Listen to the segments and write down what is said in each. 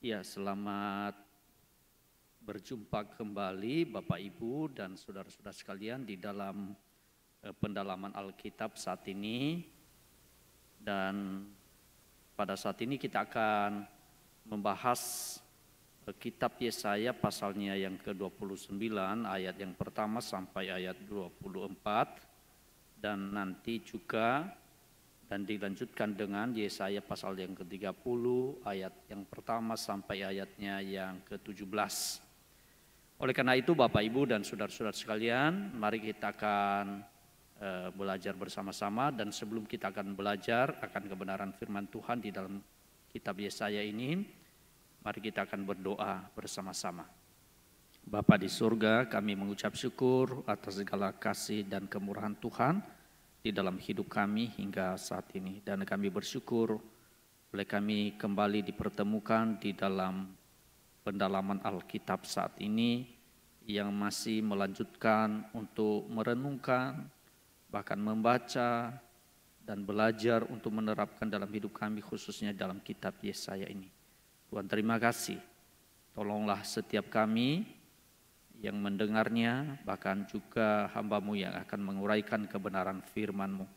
Ya, selamat berjumpa kembali Bapak Ibu dan saudara-saudara sekalian di dalam pendalaman Alkitab saat ini. Dan pada saat ini kita akan membahas kitab Yesaya pasalnya yang ke-29 ayat yang pertama sampai ayat 24. Dan nanti juga dan dilanjutkan dengan Yesaya pasal yang ke-30 ayat yang pertama sampai ayatnya yang ke-17. Oleh karena itu Bapak Ibu dan saudara-saudara sekalian, mari kita akan belajar bersama-sama. Dan sebelum kita akan belajar akan kebenaran firman Tuhan di dalam kitab Yesaya ini, mari kita akan berdoa bersama-sama. Bapa di surga, kami mengucap syukur atas segala kasih dan kemurahan Tuhan di dalam hidup kami hingga saat ini. Dan kami bersyukur boleh kami kembali dipertemukan di dalam pendalaman Alkitab saat ini yang masih melanjutkan untuk merenungkan, bahkan membaca dan belajar untuk menerapkan dalam hidup kami khususnya dalam kitab Yesaya ini. Tuhan terima kasih, tolonglah setiap kami yang mendengarnya, bahkan juga hamba-Mu yang akan menguraikan kebenaran firman-Mu.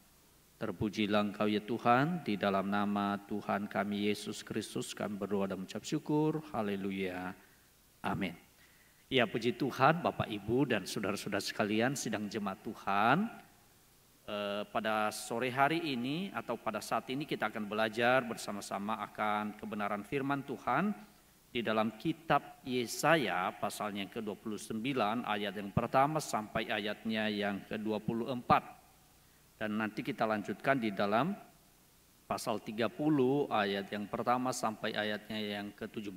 Terpujilah Engkau ya Tuhan, di dalam nama Tuhan kami Yesus Kristus kami berdoa dan mengucap syukur. Haleluya. Amin. Ya, puji Tuhan Bapak Ibu dan saudara-saudara sekalian sidang jemaat Tuhan. Pada sore hari ini atau pada saat ini kita akan belajar bersama-sama akan kebenaran firman Tuhan di dalam kitab Yesaya pasalnya yang ke-29 ayat yang pertama sampai ayatnya yang ke-24. Dan nanti kita lanjutkan di dalam pasal 30 ayat yang pertama sampai ayatnya yang ke-17.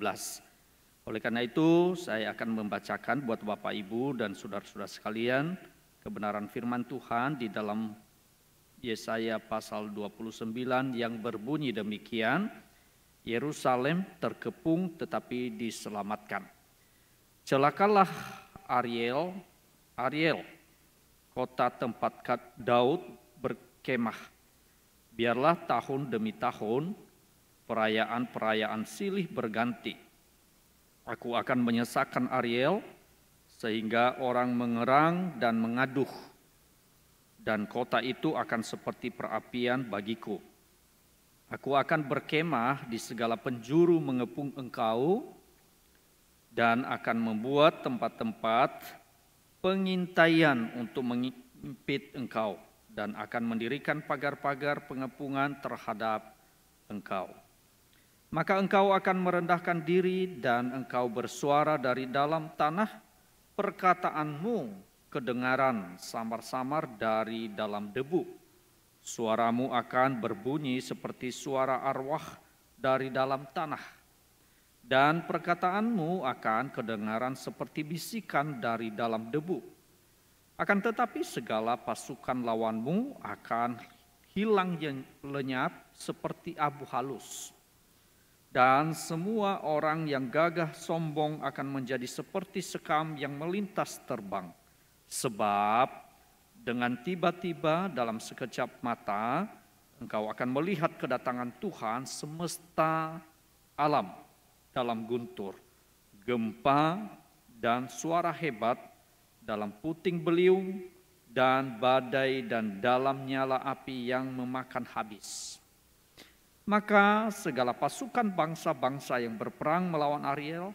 Oleh karena itu saya akan membacakan buat Bapak Ibu dan saudara-saudara sekalian kebenaran firman Tuhan di dalam Yesaya pasal 29 yang berbunyi demikian. Yerusalem terkepung tetapi diselamatkan. Celakalah Ariel, kota tempat Daud berkemah. Biarlah tahun demi tahun perayaan-perayaan silih berganti. Aku akan menyesakkan Ariel sehingga orang mengerang dan mengaduh. Dan kota itu akan seperti perapian bagiku. Aku akan berkemah di segala penjuru mengepung engkau dan akan membuat tempat-tempat pengintaian untuk mengimpit engkau dan akan mendirikan pagar-pagar pengepungan terhadap engkau. Maka engkau akan merendahkan diri dan engkau bersuara dari dalam tanah, perkataanmu kedengaran samar-samar dari dalam debu. Suaramu akan berbunyi seperti suara arwah dari dalam tanah. Dan perkataanmu akan kedengaran seperti bisikan dari dalam debu. Akan tetapi segala pasukan lawanmu akan hilang lenyap seperti abu halus. Dan semua orang yang gagah sombong akan menjadi seperti sekam yang melintas terbang. Sebab dengan tiba-tiba dalam sekejap mata, engkau akan melihat kedatangan Tuhan semesta alam dalam guntur, gempa dan suara hebat, dalam puting beliung dan badai dan dalam nyala api yang memakan habis. Maka segala pasukan bangsa-bangsa yang berperang melawan Ariel,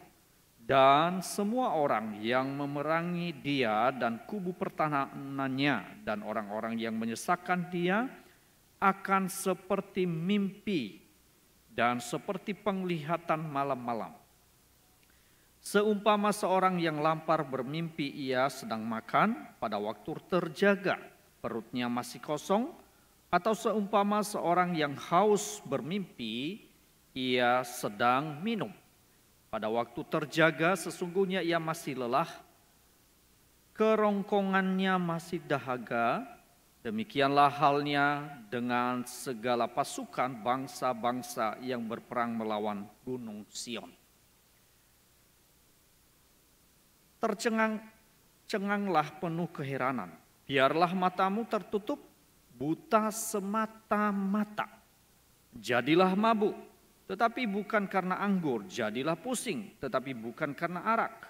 dan semua orang yang memerangi dia dan kubu pertahanannya dan orang-orang yang menyesakkan dia akan seperti mimpi dan seperti penglihatan malam-malam. Seumpama seorang yang lapar bermimpi ia sedang makan pada waktu terjaga, perutnya masih kosong, atau seumpama seorang yang haus bermimpi ia sedang minum. Pada waktu terjaga sesungguhnya ia masih lelah, kerongkongannya masih dahaga. Demikianlah halnya dengan segala pasukan bangsa-bangsa yang berperang melawan Gunung Sion. Tercengang-cenganglah penuh keheranan, biarlah matamu tertutup, buta semata-mata. Jadilah mabuk, tetapi bukan karena anggur, jadilah pusing, tetapi bukan karena arak.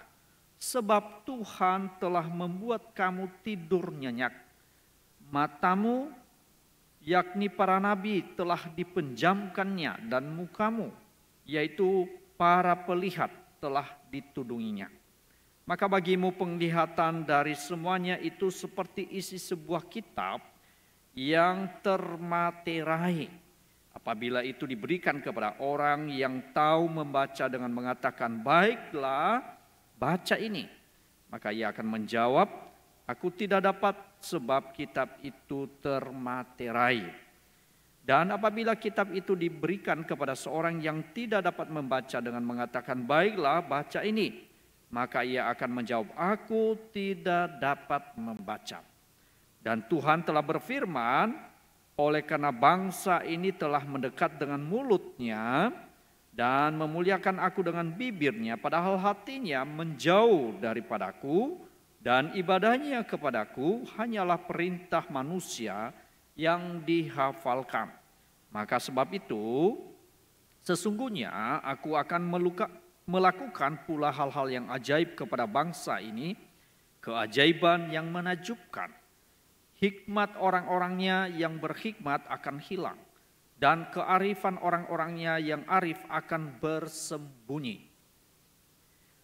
Sebab Tuhan telah membuat kamu tidur nyenyak. Matamu, yakni para nabi, telah dipenjamkannya, dan mukamu, yaitu para pelihat, telah ditudunginya. Maka bagimu penglihatan dari semuanya itu seperti isi sebuah kitab yang termaterai. Apabila itu diberikan kepada orang yang tahu membaca dengan mengatakan, baiklah, baca ini. Maka ia akan menjawab, aku tidak dapat sebab kitab itu termaterai. Dan apabila kitab itu diberikan kepada seorang yang tidak dapat membaca dengan mengatakan, baiklah, baca ini. Maka ia akan menjawab, aku tidak dapat membaca. Dan Tuhan telah berfirman, oleh karena bangsa ini telah mendekat dengan mulutnya dan memuliakan aku dengan bibirnya, padahal hatinya menjauh daripadaku, dan ibadahnya kepadaku hanyalah perintah manusia yang dihafalkan. Maka sebab itu, sesungguhnya aku akan melakukan pula hal-hal yang ajaib kepada bangsa ini, keajaiban yang menakjubkan. Hikmat orang-orangnya yang berhikmat akan hilang, dan kearifan orang-orangnya yang arif akan bersembunyi.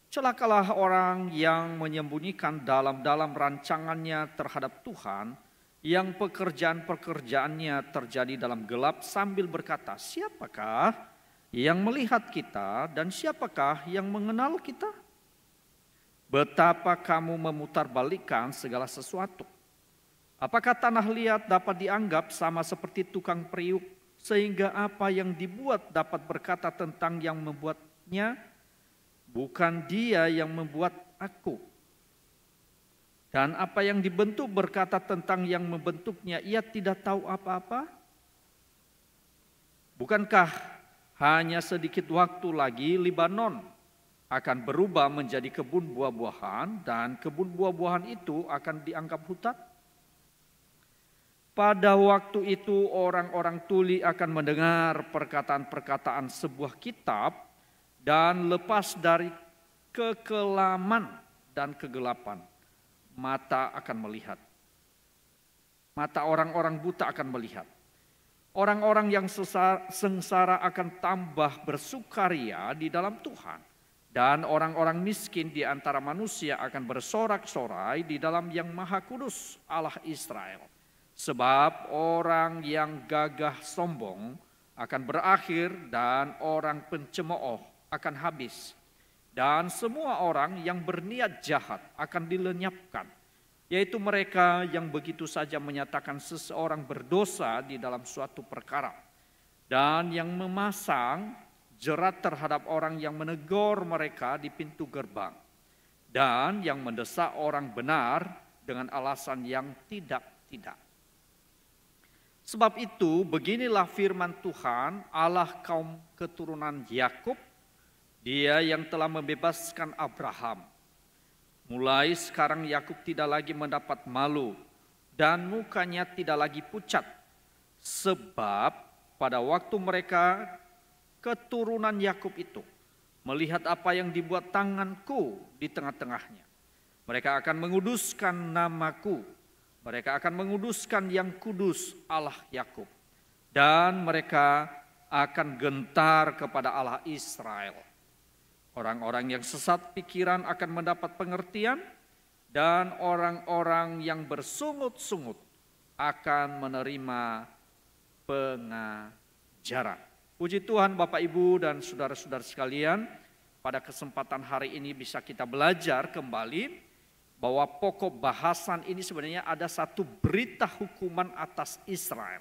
Celakalah orang yang menyembunyikan dalam-dalam rancangannya terhadap Tuhan, yang pekerjaan-pekerjaannya terjadi dalam gelap sambil berkata, siapakah yang melihat kita dan siapakah yang mengenal kita? Betapa kamu memutarbalikkan segala sesuatu. Apakah tanah liat dapat dianggap sama seperti tukang periuk, sehingga apa yang dibuat dapat berkata tentang yang membuatnya, bukan dia yang membuat aku. Dan apa yang dibentuk berkata tentang yang membentuknya, ia tidak tahu apa-apa. Bukankah hanya sedikit waktu lagi Libanon akan berubah menjadi kebun buah-buahan, dan kebun buah-buahan itu akan dianggap hutan? Pada waktu itu orang-orang tuli akan mendengar perkataan-perkataan sebuah kitab dan lepas dari kekelaman dan kegelapan. Mata akan melihat. Mata orang-orang buta akan melihat. Orang-orang yang sengsara akan tambah bersukaria di dalam Tuhan. Dan orang-orang miskin di antara manusia akan bersorak-sorai di dalam Yang Maha Kudus Allah Israel. Sebab orang yang gagah sombong akan berakhir dan orang pencemooh akan habis. Dan semua orang yang berniat jahat akan dilenyapkan. Yaitu mereka yang begitu saja menyatakan seseorang berdosa di dalam suatu perkara. Dan yang memasang jerat terhadap orang yang menegur mereka di pintu gerbang. Dan yang mendesak orang benar dengan alasan yang tidak-tidak. Sebab itu beginilah firman Tuhan Allah kaum keturunan Yakub, Dia yang telah membebaskan Abraham. Mulai sekarang Yakub tidak lagi mendapat malu dan mukanya tidak lagi pucat. Sebab pada waktu mereka keturunan Yakub itu melihat apa yang dibuat tanganku di tengah-tengahnya, mereka akan menguduskan namaku. Mereka akan menguduskan yang kudus Allah Yakub. Dan mereka akan gentar kepada Allah Israel. Orang-orang yang sesat pikiran akan mendapat pengertian. Dan orang-orang yang bersungut-sungut akan menerima pengajaran. Puji Tuhan Bapak Ibu dan saudara-saudara sekalian. Pada kesempatan hari ini bisa kita belajar kembali bahwa pokok bahasan ini sebenarnya ada satu berita hukuman atas Israel.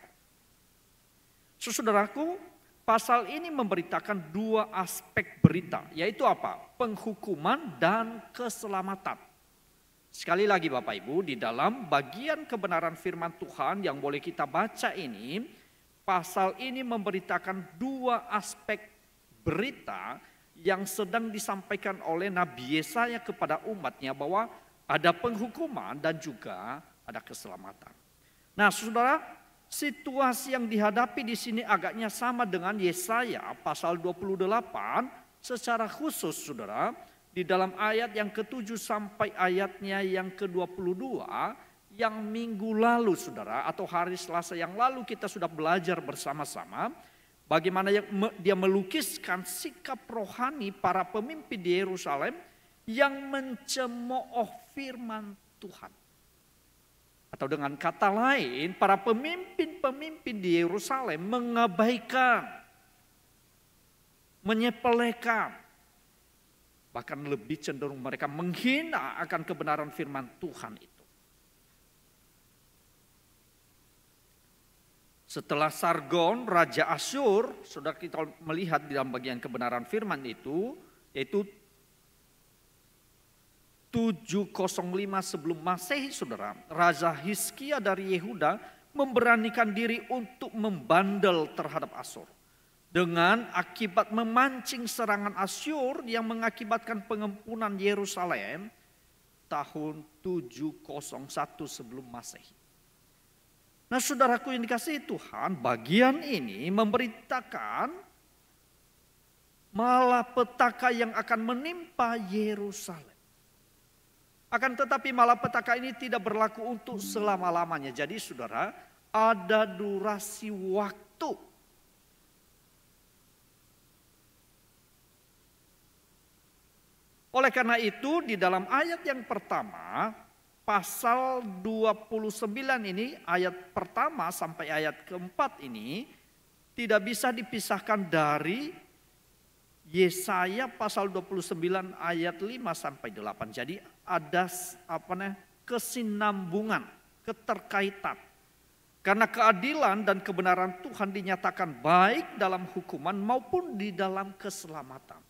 Saudaraku, pasal ini memberitakan dua aspek berita, yaitu apa? Penghukuman dan keselamatan. Sekali lagi Bapak Ibu, di dalam bagian kebenaran firman Tuhan yang boleh kita baca ini, pasal ini memberitakan dua aspek berita yang sedang disampaikan oleh Nabi Yesaya kepada umatnya, bahwa ada penghukuman dan juga ada keselamatan. Nah saudara, situasi yang dihadapi di sini agaknya sama dengan Yesaya pasal 28 secara khusus saudara. Di dalam ayat yang ke-7 sampai ayatnya yang ke-22 yang minggu lalu saudara atau hari Selasa yang lalu kita sudah belajar bersama-sama. Bagaimana dia melukiskan sikap rohani para pemimpin di Yerusalem yang mencemooh firman Tuhan. Atau dengan kata lain, para pemimpin-pemimpin di Yerusalem mengabaikan, menyepelekan, bahkan lebih cenderung mereka menghina akan kebenaran firman Tuhan itu. Setelah Sargon, Raja Asyur, saudara kita melihat di dalam bagian kebenaran firman itu, yaitu 705 sebelum Masehi saudara, Raja Hizkia dari Yehuda memberanikan diri untuk membandel terhadap Asyur. Dengan akibat memancing serangan Asyur yang mengakibatkan pengempunan Yerusalem tahun 701 sebelum Masehi. Nah saudaraku yang dikasihi Tuhan, bagian ini memberitakan malapetaka yang akan menimpa Yerusalem. Akan tetapi malapetaka ini tidak berlaku untuk selama-lamanya. Jadi saudara, ada durasi waktu. Oleh karena itu di dalam ayat yang pertama, pasal 29 ini, ayat pertama sampai ayat keempat ini, tidak bisa dipisahkan dari Yesaya pasal 29 ayat 5 sampai 8. Jadi ada kesinambungan, keterkaitan. Karena keadilan dan kebenaran Tuhan dinyatakan baik dalam hukuman maupun di dalam keselamatan.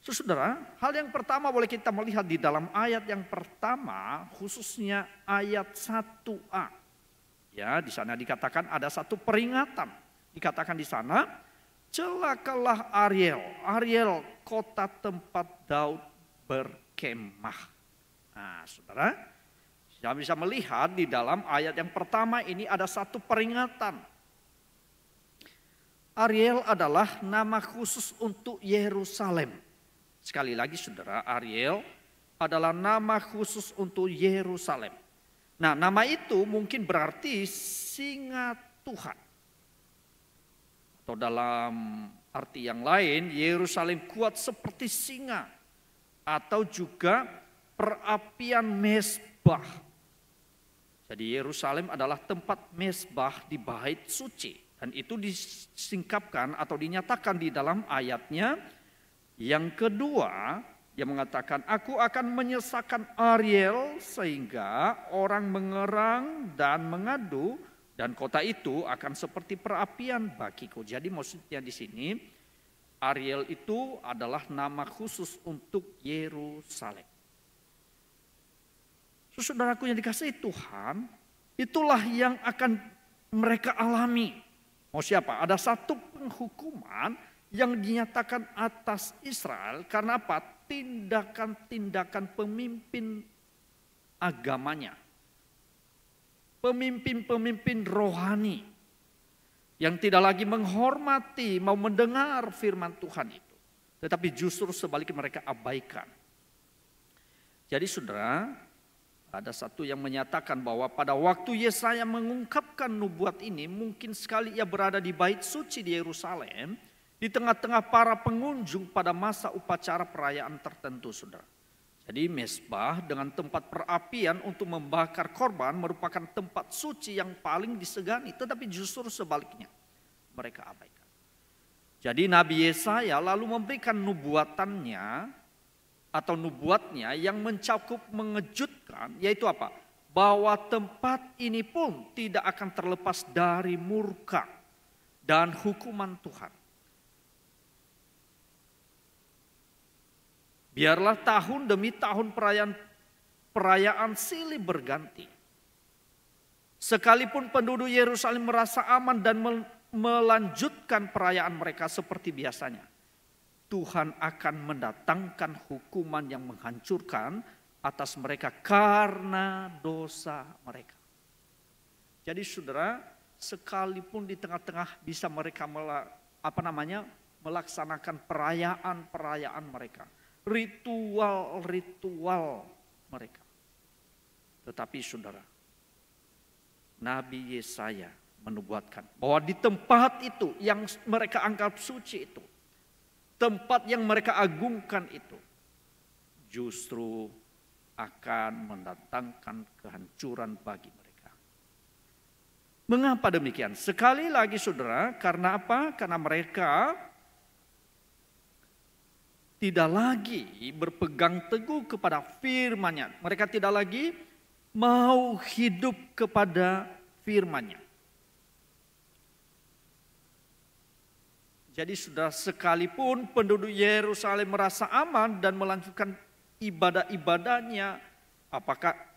Saudara, hal yang pertama boleh kita melihat di dalam ayat yang pertama, khususnya ayat 1a. Ya, di sana dikatakan ada satu peringatan. Dikatakan di sana, celakalah Ariel, Ariel kota tempat Daud berkemah. Nah saudara, kita bisa melihat di dalam ayat yang pertama ini ada satu peringatan. Ariel adalah nama khusus untuk Yerusalem. Sekali lagi saudara, Ariel adalah nama khusus untuk Yerusalem. Nah nama itu mungkin berarti singa Tuhan. Atau dalam arti yang lain, Yerusalem kuat seperti singa. Atau juga perapian mezbah. Jadi Yerusalem adalah tempat mezbah di bait suci. Dan itu disingkapkan atau dinyatakan di dalam ayatnya. Yang kedua, yang mengatakan, aku akan menyesakan Ariel sehingga orang mengerang dan mengadu. Dan kota itu akan seperti perapian bagiku. Jadi maksudnya di sini Ariel itu adalah nama khusus untuk Yerusalem. Saudaraku yang dikasihi Tuhan, itulah yang akan mereka alami. Mau siapa? Ada satu penghukuman yang dinyatakan atas Israel karena apa? Tindakan-tindakan pemimpin agamanya. Pemimpin-pemimpin rohani yang tidak lagi menghormati, mau mendengar firman Tuhan itu. Tetapi justru sebaliknya mereka abaikan. Jadi saudara, ada satu yang menyatakan bahwa pada waktu Yesaya mengungkapkan nubuat ini, mungkin sekali ia berada di bait suci di Yerusalem, di tengah-tengah para pengunjung pada masa upacara perayaan tertentu saudara. Jadi mezbah dengan tempat perapian untuk membakar korban merupakan tempat suci yang paling disegani. Tetapi justru sebaliknya mereka abaikan. Jadi Nabi Yesaya lalu memberikan nubuatannya atau nubuatnya yang mencakup mengejutkan. Yaitu apa? Bahwa tempat ini pun tidak akan terlepas dari murka dan hukuman Tuhan. Biarlah tahun demi tahun perayaan silih berganti. Sekalipun penduduk Yerusalem merasa aman dan melanjutkan perayaan mereka seperti biasanya, Tuhan akan mendatangkan hukuman yang menghancurkan atas mereka karena dosa mereka. Jadi saudara, sekalipun di tengah-tengah bisa mereka melaksanakan perayaan-perayaan mereka, ritual-ritual mereka. Tetapi saudara, Nabi Yesaya menubuatkan bahwa di tempat itu yang mereka anggap suci itu, tempat yang mereka agungkan itu, justru akan mendatangkan kehancuran bagi mereka. Mengapa demikian? Sekali lagi saudara, karena apa? Karena mereka tidak lagi berpegang teguh kepada firman-Nya. Mereka tidak lagi mau hidup kepada firman-Nya. Jadi saudara, sekalipun penduduk Yerusalem merasa aman dan melanjutkan ibadah-ibadahnya, apakah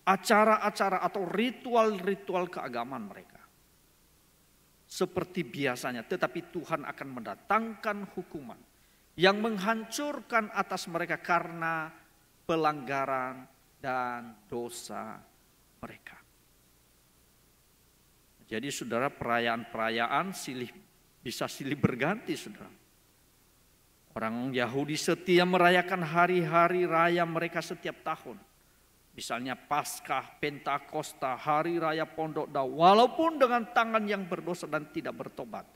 acara-acara atau ritual-ritual keagamaan mereka seperti biasanya, tetapi Tuhan akan mendatangkan hukuman yang menghancurkan atas mereka karena pelanggaran dan dosa mereka. Jadi saudara, perayaan-perayaan bisa silih berganti saudara. Orang Yahudi setia merayakan hari-hari raya mereka setiap tahun. Misalnya Paskah, Pentakosta, Hari Raya Pondok Daun. Walaupun dengan tangan yang berdosa dan tidak bertobat,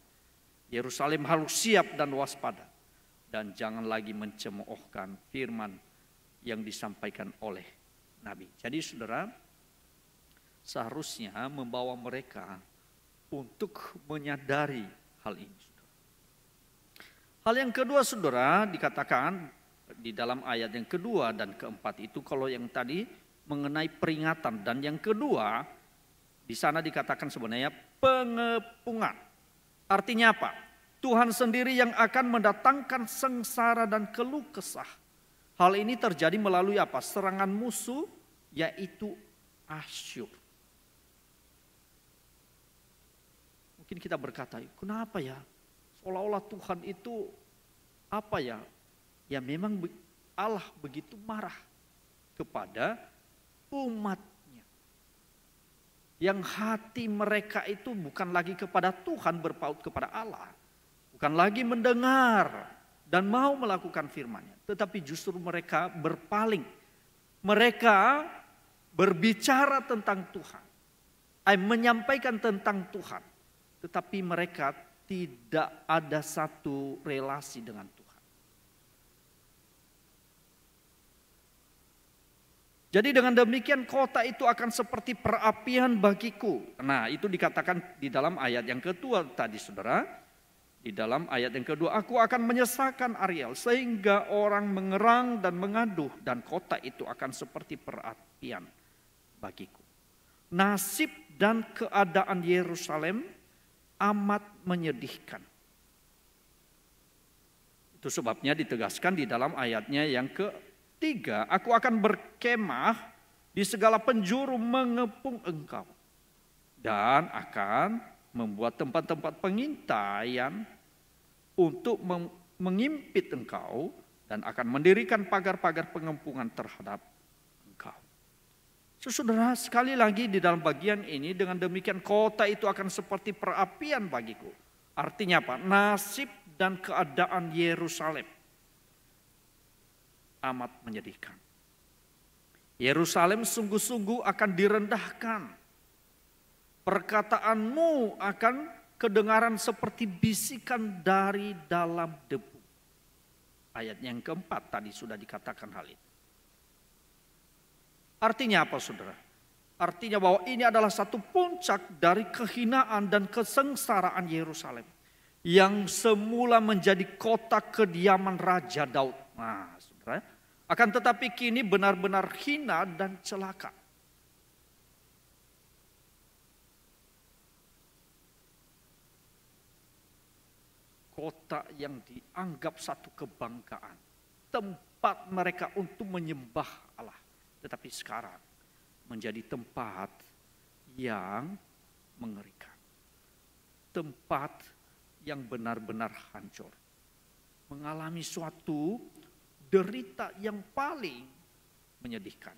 Yerusalem harus siap dan waspada. Dan jangan lagi mencemoohkan firman yang disampaikan oleh Nabi. Jadi saudara, seharusnya membawa mereka untuk menyadari hal ini. Hal yang kedua saudara, dikatakan di dalam ayat yang kedua dan keempat itu, kalau yang tadi mengenai peringatan, dan yang kedua di sana dikatakan sebenarnya pengepungan. Artinya apa? Tuhan sendiri yang akan mendatangkan sengsara dan keluh kesah. Hal ini terjadi melalui apa? Serangan musuh, yaitu Asyur. Mungkin kita berkata, kenapa ya? Seolah-olah Tuhan itu apa ya? Ya memang Allah begitu marah kepada umatnya. Yang hati mereka itu bukan lagi kepada Tuhan, berpaut kepada Allah. Bukan lagi mendengar dan mau melakukan firman-Nya. Tetapi justru mereka berpaling. Mereka berbicara tentang Tuhan. Menyampaikan tentang Tuhan. Tetapi mereka tidak ada satu relasi dengan Tuhan. Jadi dengan demikian kota itu akan seperti perapian bagiku. Nah, itu dikatakan di dalam ayat yang kedua tadi saudara. Di dalam ayat yang kedua, aku akan menyesakan Ariel sehingga orang mengerang dan mengaduh, dan kota itu akan seperti perapian bagiku. Nasib dan keadaan Yerusalem amat menyedihkan. Itu sebabnya ditegaskan di dalam ayatnya yang ketiga, aku akan berkemah di segala penjuru mengepung engkau, dan akan membuat tempat-tempat pengintaian untuk mengimpit engkau, dan akan mendirikan pagar-pagar pengepungan terhadap engkau. Saudara, sekali lagi di dalam bagian ini, dengan demikian kota itu akan seperti perapian bagiku. Artinya apa? Nasib dan keadaan Yerusalem amat menyedihkan. Yerusalem sungguh-sungguh akan direndahkan. Perkataanmu akan kedengaran seperti bisikan dari dalam debu. Ayat yang keempat tadi sudah dikatakan hal itu. Artinya apa saudara? Artinya bahwa ini adalah satu puncak dari kehinaan dan kesengsaraan Yerusalem. Yang semula menjadi kota kediaman Raja Daud. Nah saudara, akan tetapi kini benar-benar hina dan celaka. Kota yang dianggap satu kebanggaan. Tempat mereka untuk menyembah Allah. Tetapi sekarang menjadi tempat yang mengerikan. Tempat yang benar-benar hancur. Mengalami suatu derita yang paling menyedihkan.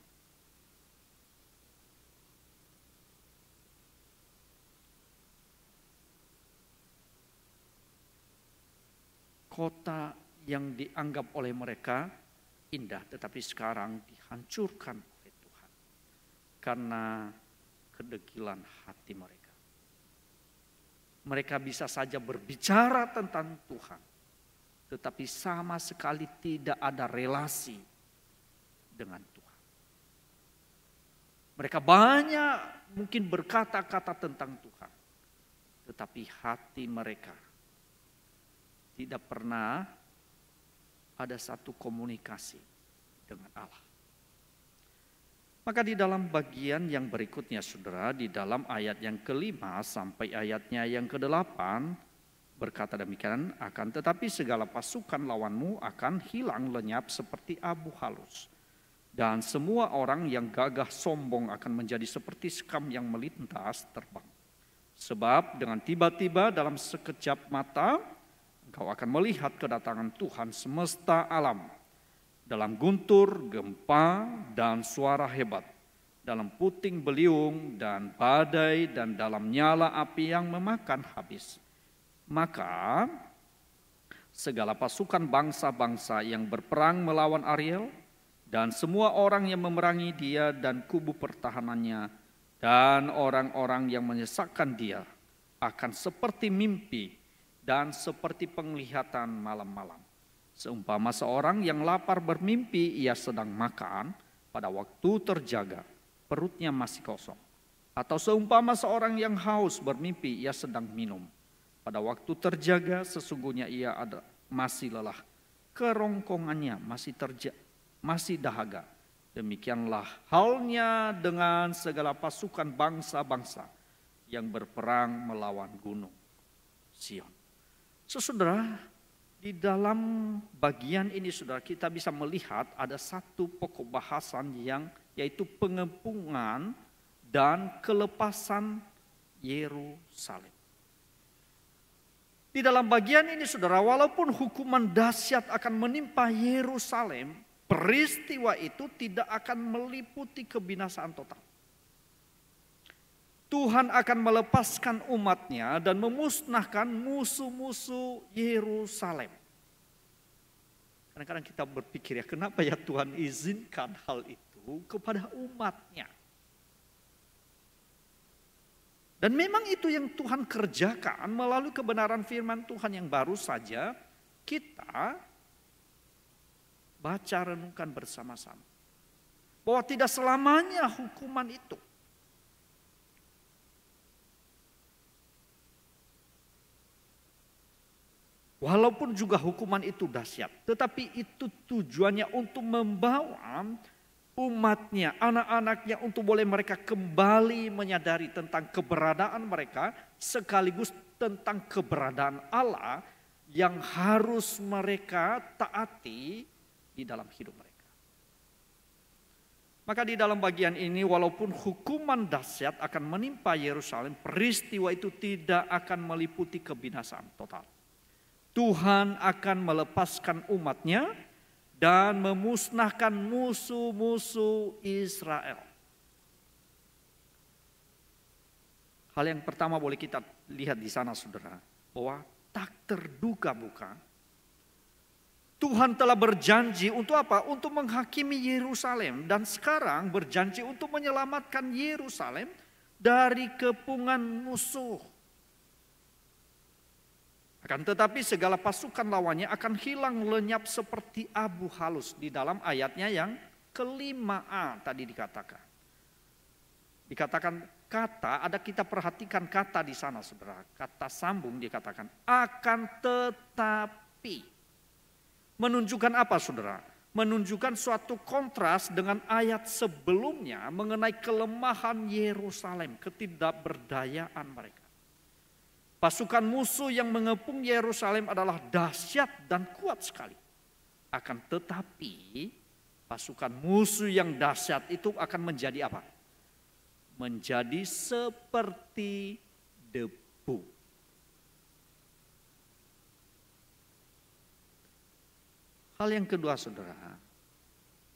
kota yang dianggap oleh mereka indah, tetapi sekarang dihancurkan oleh Tuhan karena kedegilan hati mereka. Mereka bisa saja berbicara tentang Tuhan, tetapi sama sekali tidak ada relasi dengan Tuhan. Mereka banyak mungkin berkata-kata tentang Tuhan, tetapi hati mereka tidak pernah ada satu komunikasi dengan Allah. Maka di dalam bagian yang berikutnya saudara, di dalam ayat yang ke-5 sampai ayatnya yang ke-8 berkata demikian, akan tetapi segala pasukan lawanmu akan hilang lenyap seperti abu halus. Dan semua orang yang gagah sombong akan menjadi seperti sekam yang melintas terbang. Sebab dengan tiba-tiba dalam sekejap mata engkau akan melihat kedatangan Tuhan semesta alam. Dalam guntur, gempa, dan suara hebat. Dalam puting beliung dan badai dan dalam nyala api yang memakan habis. Maka segala pasukan bangsa-bangsa yang berperang melawan Ariel dan semua orang yang memerangi dia dan kubu pertahanannya dan orang-orang yang menyesakkan dia akan seperti mimpi dan seperti penglihatan malam-malam. Seumpama seorang yang lapar bermimpi ia sedang makan, pada waktu terjaga perutnya masih kosong. Atau seumpama seorang yang haus bermimpi ia sedang minum. Pada waktu terjaga sesungguhnya ia masih lelah, kerongkongannya masih dahaga. Demikianlah halnya dengan segala pasukan bangsa-bangsa yang berperang melawan gunung Sion. Saudara, di dalam bagian ini saudara kita bisa melihat ada satu pokok bahasan yang yaitu pengepungan dan kelepasan Yerusalem. Di dalam bagian ini saudara, walaupun hukuman dahsyat akan menimpa Yerusalem, peristiwa itu tidak akan meliputi kebinasaan total. Tuhan akan melepaskan umatnya dan memusnahkan musuh-musuh Yerusalem. Kadang-kadang kita berpikir ya, kenapa ya Tuhan izinkan hal itu kepada umatnya. Dan memang itu yang Tuhan kerjakan melalui kebenaran firman Tuhan yang baru saja kita baca renungkan bersama-sama. Bahwa tidak selamanya hukuman itu walaupun juga hukuman itu dahsyat, tetapi itu tujuannya untuk membawa umatnya, anak-anaknya untuk boleh mereka kembali menyadari tentang keberadaan mereka sekaligus tentang keberadaan Allah yang harus mereka taati di dalam hidup mereka. Maka di dalam bagian ini walaupun hukuman dahsyat akan menimpa Yerusalem, peristiwa itu tidak akan meliputi kebinasaan total. Tuhan akan melepaskan umatnya dan memusnahkan musuh-musuh Israel. Hal yang pertama boleh kita lihat di sana saudara, bahwa tak terduga-duga Tuhan telah berjanji untuk apa? Untuk menghakimi Yerusalem dan sekarang berjanji untuk menyelamatkan Yerusalem dari kepungan musuh. Akan tetapi segala pasukan lawannya akan hilang lenyap seperti abu halus. Di dalam ayatnya yang ke-5a tadi dikatakan. Dikatakan kata, ada kita perhatikan kata di sana saudara. Kata sambung dikatakan akan tetapi. Menunjukkan apa saudara? Menunjukkan suatu kontras dengan ayat sebelumnya mengenai kelemahan Yerusalem, ketidakberdayaan mereka. Pasukan musuh yang mengepung Yerusalem adalah dahsyat dan kuat sekali. Akan tetapi pasukan musuh yang dahsyat itu akan menjadi apa? Menjadi seperti debu. Hal yang kedua saudara,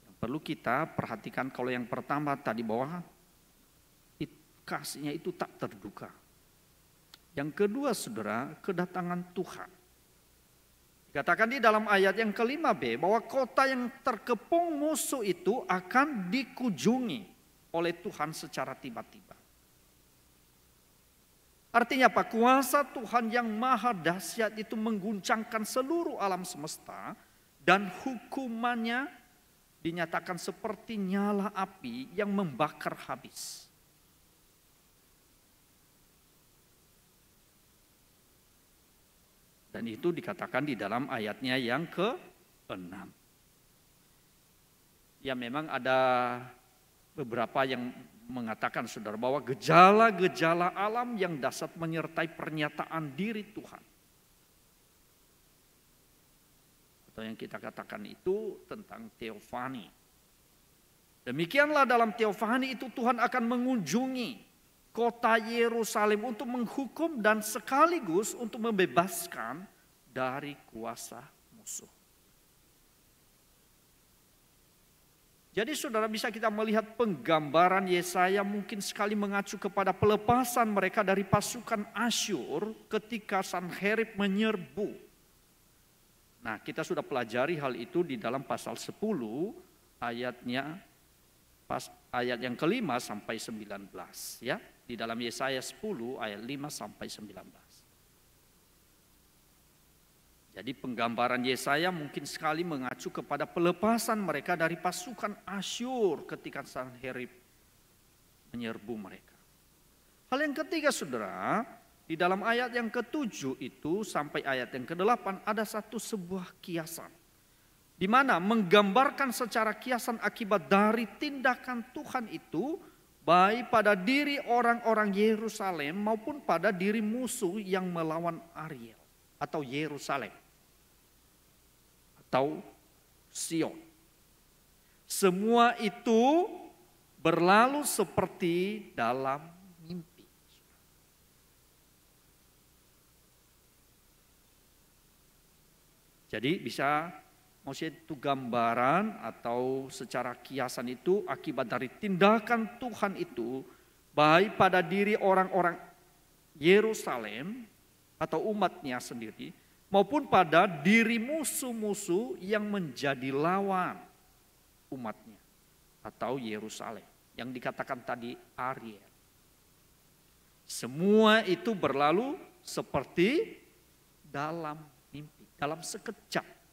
yang perlu kita perhatikan kalau yang pertama tadi bahwa kasihnya itu tak terduga. Yang kedua saudara, kedatangan Tuhan. Katakan di dalam ayat yang ke-5b bahwa kota yang terkepung musuh itu akan dikunjungi oleh Tuhan secara tiba-tiba. Artinya apa? Kuasa Tuhan yang maha dahsyat itu mengguncangkan seluruh alam semesta dan hukumannya dinyatakan seperti nyala api yang membakar habis. Dan itu dikatakan di dalam ayatnya yang ke-6. Ya memang ada beberapa yang mengatakan saudara bahwa gejala-gejala alam yang dahsyat menyertai pernyataan diri Tuhan. Atau yang kita katakan itu tentang teofani. Demikianlah dalam teofani itu Tuhan akan mengunjungi kota Yerusalem untuk menghukum dan sekaligus untuk membebaskan dari kuasa musuh. Jadi saudara bisa kita melihat penggambaran Yesaya mungkin sekali mengacu kepada pelepasan mereka dari pasukan Asyur ketika Sanherib menyerbu. Nah kita sudah pelajari hal itu di dalam pasal 10 ayatnya ayat yang ke-5 sampai 19 ya. Di dalam Yesaya 10 ayat 5 sampai 19. Jadi penggambaran Yesaya mungkin sekali mengacu kepada pelepasan mereka dari pasukan Asyur ketika Sanherib menyerbu mereka. Hal yang ketiga saudara, di dalam ayat yang ke-7 itu sampai ayat yang ke-8 ada sebuah kiasan. Di mana menggambarkan secara kiasan akibat dari tindakan Tuhan itu baik pada diri orang-orang Yerusalem maupun pada diri musuh yang melawan Ariel atau Yerusalem atau Sion. Semua itu berlalu seperti dalam mimpi. Jadi bisa maksudnya itu gambaran atau secara kiasan itu akibat dari tindakan Tuhan itu baik pada diri orang-orang Yerusalem atau umatnya sendiri maupun pada diri musuh-musuh yang menjadi lawan umatnya atau Yerusalem yang dikatakan tadi Ariel. Semua itu berlalu seperti dalam mimpi, dalam sekejap.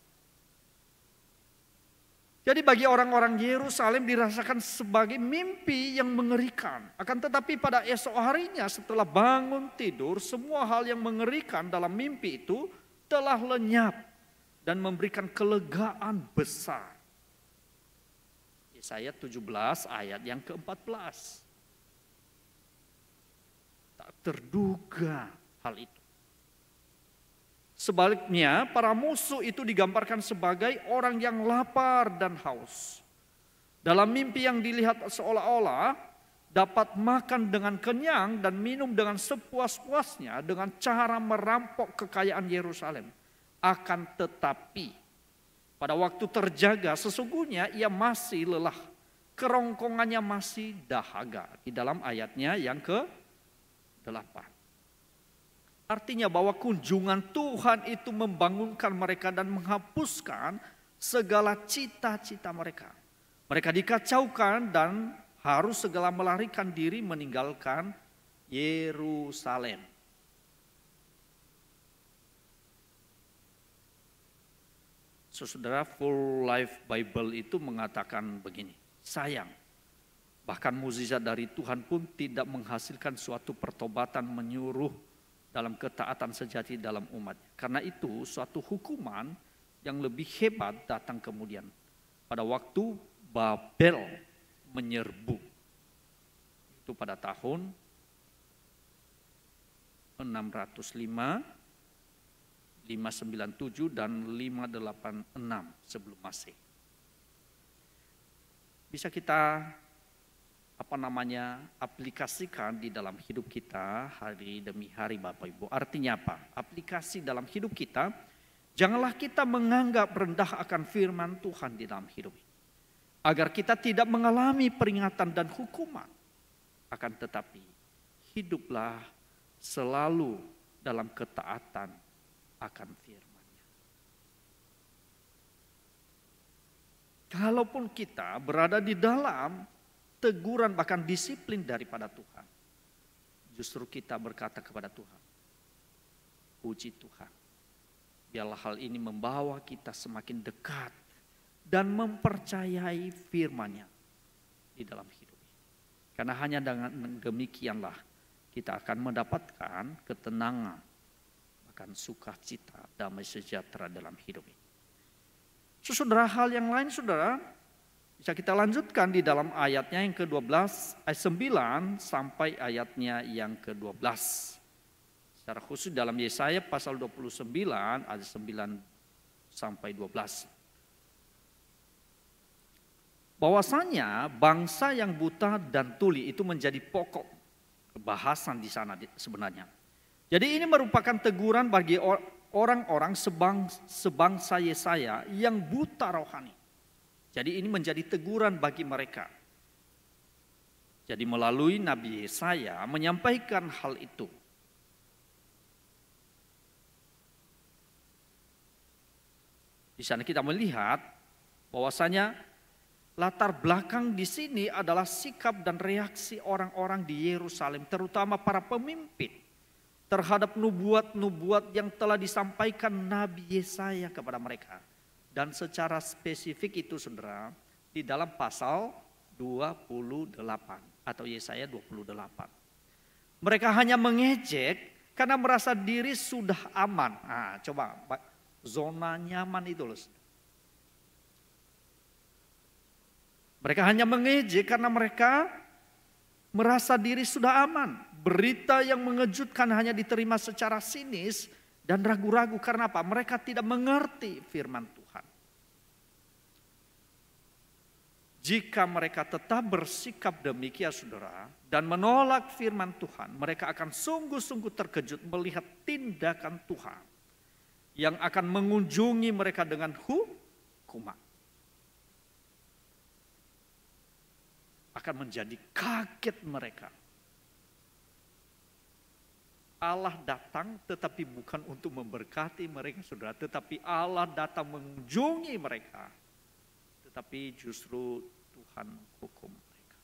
Jadi bagi orang-orang Yerusalem dirasakan sebagai mimpi yang mengerikan. Akan tetapi pada esok harinya setelah bangun tidur, semua hal yang mengerikan dalam mimpi itu telah lenyap dan memberikan kelegaan besar. Yesaya 17 ayat yang ke-14. Tak terduga hal itu. Sebaliknya, para musuh itu digambarkan sebagai orang yang lapar dan haus. Dalam mimpi yang dilihat seolah-olah dapat makan dengan kenyang dan minum dengan sepuas-puasnya dengan cara merampok kekayaan Yerusalem. Akan tetapi, pada waktu terjaga sesungguhnya ia masih lelah. Kerongkongannya masih dahaga. Di dalam ayatnya yang ke-8. Artinya bahwa kunjungan Tuhan itu membangunkan mereka dan menghapuskan segala cita-cita mereka. Mereka dikacaukan dan harus segera melarikan diri meninggalkan Yerusalem. Saudara, Full Life Bible itu mengatakan begini, sayang, bahkan mukjizat dari Tuhan pun tidak menghasilkan suatu pertobatan menyuruh dalam ketaatan sejati dalam umatnya. Karena itu suatu hukuman yang lebih hebat datang kemudian. Pada waktu Babel menyerbu. Itu pada tahun 605, 597 dan 586 sebelum Masehi. Bisa kita aplikasikan di dalam hidup kita hari demi hari Bapak Ibu. Artinya apa? Aplikasi dalam hidup kita, janganlah kita menganggap rendah akan firman Tuhan di dalam hidup ini. Agar kita tidak mengalami peringatan dan hukuman. Akan tetapi, hiduplah selalu dalam ketaatan akan firman-Nya. kalaupun kita berada di dalam teguran bahkan disiplin daripada Tuhan, justru kita berkata kepada Tuhan, puji Tuhan, biarlah hal ini membawa kita semakin dekat dan mempercayai firman-Nya di dalam hidup. Karena hanya dengan demikianlah kita akan mendapatkan ketenangan, bahkan sukacita, damai sejahtera dalam hidup ini. Saudara, hal yang lain saudara, bisa kita lanjutkan di dalam ayatnya yang ke-12, ayat 9 sampai ayatnya yang ke-12. Secara khusus dalam Yesaya pasal 29 ayat 9 sampai 12. Bahwasanya bangsa yang buta dan tuli itu menjadi pokok bahasan di sana sebenarnya. Jadi ini merupakan teguran bagi orang-orang sebangsa Yesaya yang buta rohani. Jadi ini menjadi teguran bagi mereka. Jadi melalui Nabi Yesaya menyampaikan hal itu. Di sana kita melihat bahwasanya latar belakang di sini adalah sikap dan reaksi orang-orang di Yerusalem, terutama para pemimpin terhadap nubuat-nubuat yang telah disampaikan Nabi Yesaya kepada mereka. Dan secara spesifik itu saudara, di dalam pasal 28 atau Yesaya 28. Mereka hanya mengejek karena merasa diri sudah aman. Nah, coba zona nyaman itu loh. Mereka hanya mengejek karena mereka merasa diri sudah aman. Berita yang mengejutkan hanya diterima secara sinis dan ragu-ragu. Karena apa? Mereka tidak mengerti firman Tuhan. Jika mereka tetap bersikap demikian saudara, dan menolak firman Tuhan, mereka akan sungguh-sungguh terkejut melihat tindakan Tuhan yang akan mengunjungi mereka dengan hukuman. Akan menjadi kaget mereka. Allah datang tetapi bukan untuk memberkati mereka saudara, tetapi Allah datang mengunjungi mereka. Tetapi justru Tuhan hukum mereka.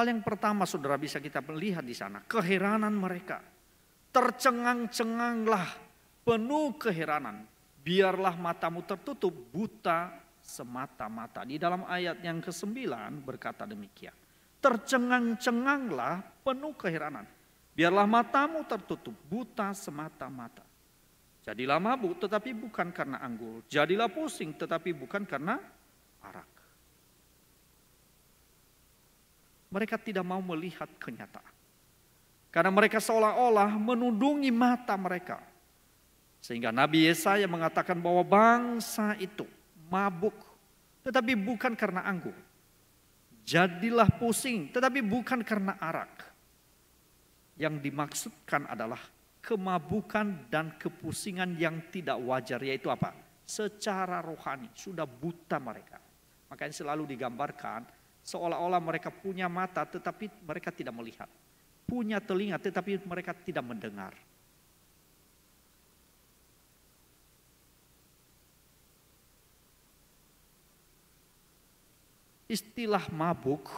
Hal yang pertama saudara bisa kita melihat di sana, keheranan mereka. Tercengang-cenganglah, penuh keheranan. Biarlah matamu tertutup, buta semata-mata. Di dalam ayat yang ke-9 berkata demikian. Tercengang-cenganglah, penuh keheranan. Biarlah matamu tertutup, buta semata-mata. Jadilah mabuk tetapi bukan karena anggur. Jadilah pusing tetapi bukan karena arak. Mereka tidak mau melihat kenyataan. Karena mereka seolah-olah menundungi mata mereka. Sehingga Nabi Yesaya mengatakan bahwa bangsa itu mabuk, tetapi bukan karena anggur. Jadilah pusing, tetapi bukan karena arak. Yang dimaksudkan adalah kemabukan dan kepusingan yang tidak wajar, yaitu apa? Secara rohani, sudah buta mereka. Makanya selalu digambarkan, seolah-olah mereka punya mata, tetapi mereka tidak melihat. Punya telinga, tetapi mereka tidak mendengar. Istilah mabuk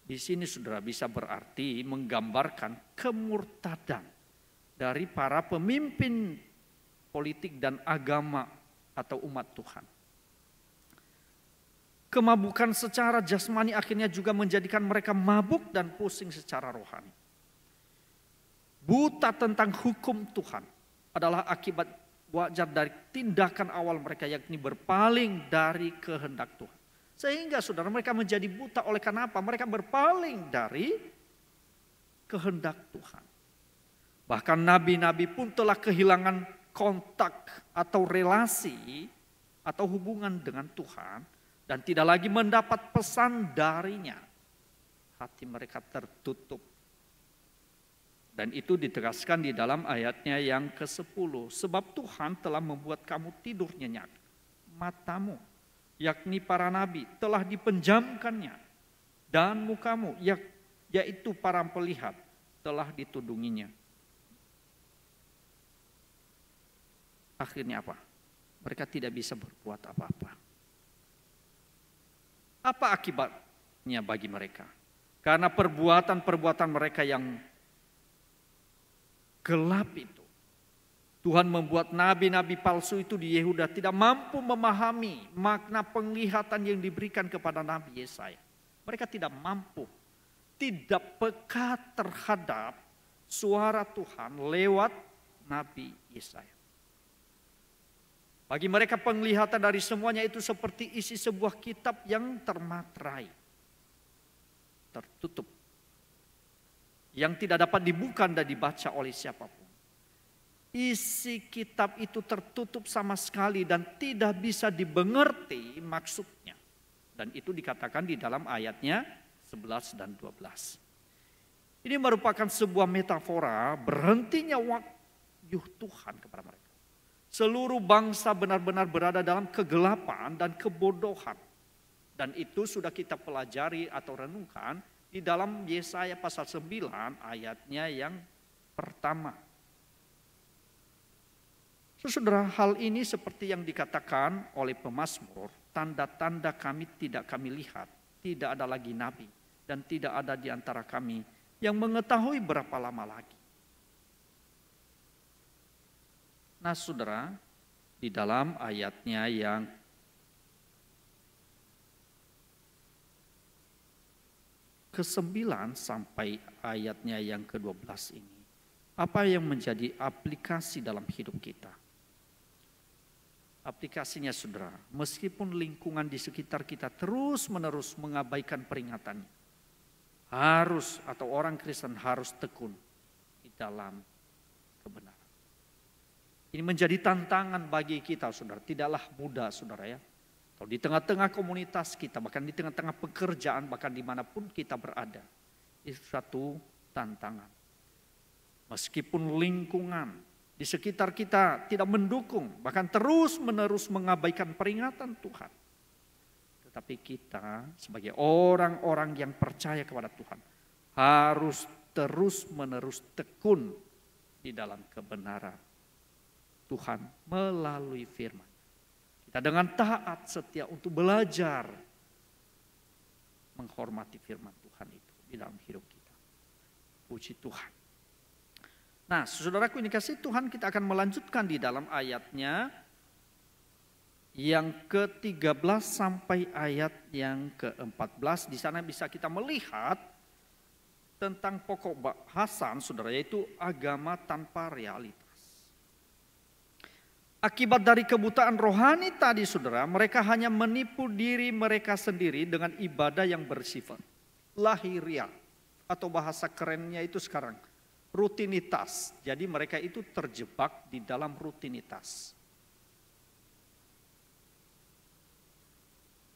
di sini saudara bisa berarti menggambarkan kemurtadan dari para pemimpin politik dan agama atau umat Tuhan. Kemabukan secara jasmani akhirnya juga menjadikan mereka mabuk dan pusing secara rohani. Buta tentang hukum Tuhan adalah akibat wajar dari tindakan awal mereka, yakni berpaling dari kehendak Tuhan. Sehingga saudara mereka menjadi buta oleh karena apa? Mereka berpaling dari kehendak Tuhan. Bahkan nabi-nabi pun telah kehilangan kontak atau relasi atau hubungan dengan Tuhan. Dan tidak lagi mendapat pesan darinya. Hati mereka tertutup. Dan itu ditegaskan di dalam ayatnya yang ke-10. Sebab Tuhan telah membuat kamu tidur nyenyak. Matamu, yakni para nabi, telah dipenjamkannya. Dan mukamu, yaitu para pelihat, telah ditudunginya. akhirnya apa? Mereka tidak bisa berbuat apa-apa. Apa akibatnya bagi mereka? Karena perbuatan-perbuatan mereka yang gelap itu, Tuhan membuat nabi-nabi palsu itu di Yehuda tidak mampu memahami makna penglihatan yang diberikan kepada Nabi Yesaya. Mereka tidak mampu, tidak peka terhadap suara Tuhan lewat Nabi Yesaya. Bagi mereka penglihatan dari semuanya itu seperti isi sebuah kitab yang termaterai, tertutup, yang tidak dapat dibuka dan dibaca oleh siapapun. Isi kitab itu tertutup sama sekali dan tidak bisa dimengerti maksudnya. Dan itu dikatakan di dalam ayatnya 11 dan 12. Ini merupakan sebuah metafora berhentinya wahyu Tuhan kepada mereka. Seluruh bangsa benar-benar berada dalam kegelapan dan kebodohan. Dan itu sudah kita pelajari atau renungkan di dalam Yesaya pasal 9 ayatnya yang pertama. Saudara, hal ini seperti yang dikatakan oleh pemazmur, tanda-tanda tidak kami lihat, tidak ada lagi nabi, dan tidak ada di antara kami yang mengetahui berapa lama lagi. Nah saudara, di dalam ayatnya yang ke-9 sampai ayatnya yang ke-12 ini, apa yang menjadi aplikasi dalam hidup kita? Aplikasinya saudara, meskipun lingkungan di sekitar kita terus-menerus mengabaikan peringatannya, harus atau orang Kristen harus tekun di dalam kebenaran. Ini menjadi tantangan bagi kita saudara, tidaklah mudah saudara ya. Kalau di tengah-tengah komunitas kita, bahkan di tengah-tengah pekerjaan, bahkan dimanapun kita berada, itu satu tantangan. Meskipun lingkungan di sekitar kita tidak mendukung, bahkan terus-menerus mengabaikan peringatan Tuhan. Tetapi kita sebagai orang-orang yang percaya kepada Tuhan harus terus-menerus tekun di dalam kebenaran Tuhan melalui firman. Kita dengan taat setia untuk belajar menghormati firman Tuhan itu di dalam hidup kita. Puji Tuhan. Nah, saudaraku ini kasih Tuhan, kita akan melanjutkan di dalam ayatnya yang ke-13 sampai ayat yang ke-14. Di sana bisa kita melihat tentang pokok bahasan saudara, yaitu agama tanpa realitas. Akibat dari kebutaan rohani tadi saudara, mereka hanya menipu diri mereka sendiri dengan ibadah yang bersifat lahiriah, atau bahasa kerennya itu sekarang rutinitas. Jadi mereka itu terjebak di dalam rutinitas.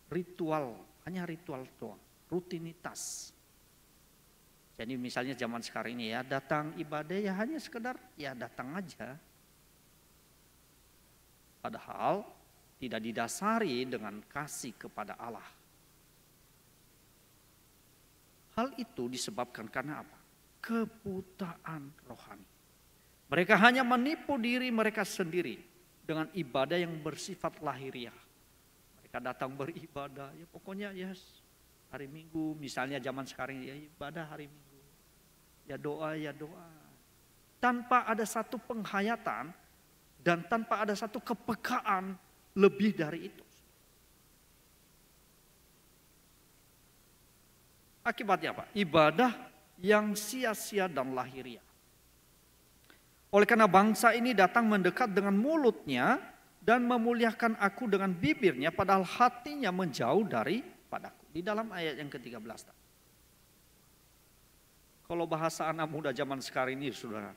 Ritual, hanya ritual doang, rutinitas. Jadi misalnya zaman sekarang ini ya, datang ibadah ya hanya sekedar ya datang aja. Padahal tidak didasari dengan kasih kepada Allah. Hal itu disebabkan karena apa? Kebutaan rohani. Mereka hanya menipu diri mereka sendiri dengan ibadah yang bersifat lahiriah. Mereka datang beribadah, ya pokoknya ya hari Minggu, misalnya zaman sekarang ya ibadah hari Minggu. Ya doa. Tanpa ada satu penghayatan dan tanpa ada satu kepekaan lebih dari itu. Akibatnya apa? Ibadah yang sia-sia dan lahiriah. Oleh karena bangsa ini datang mendekat dengan mulutnya dan memuliakan aku dengan bibirnya, padahal hatinya menjauh daripadaku. Di dalam ayat yang ke-13. Kalau bahasa anak muda zaman sekarang ini saudara,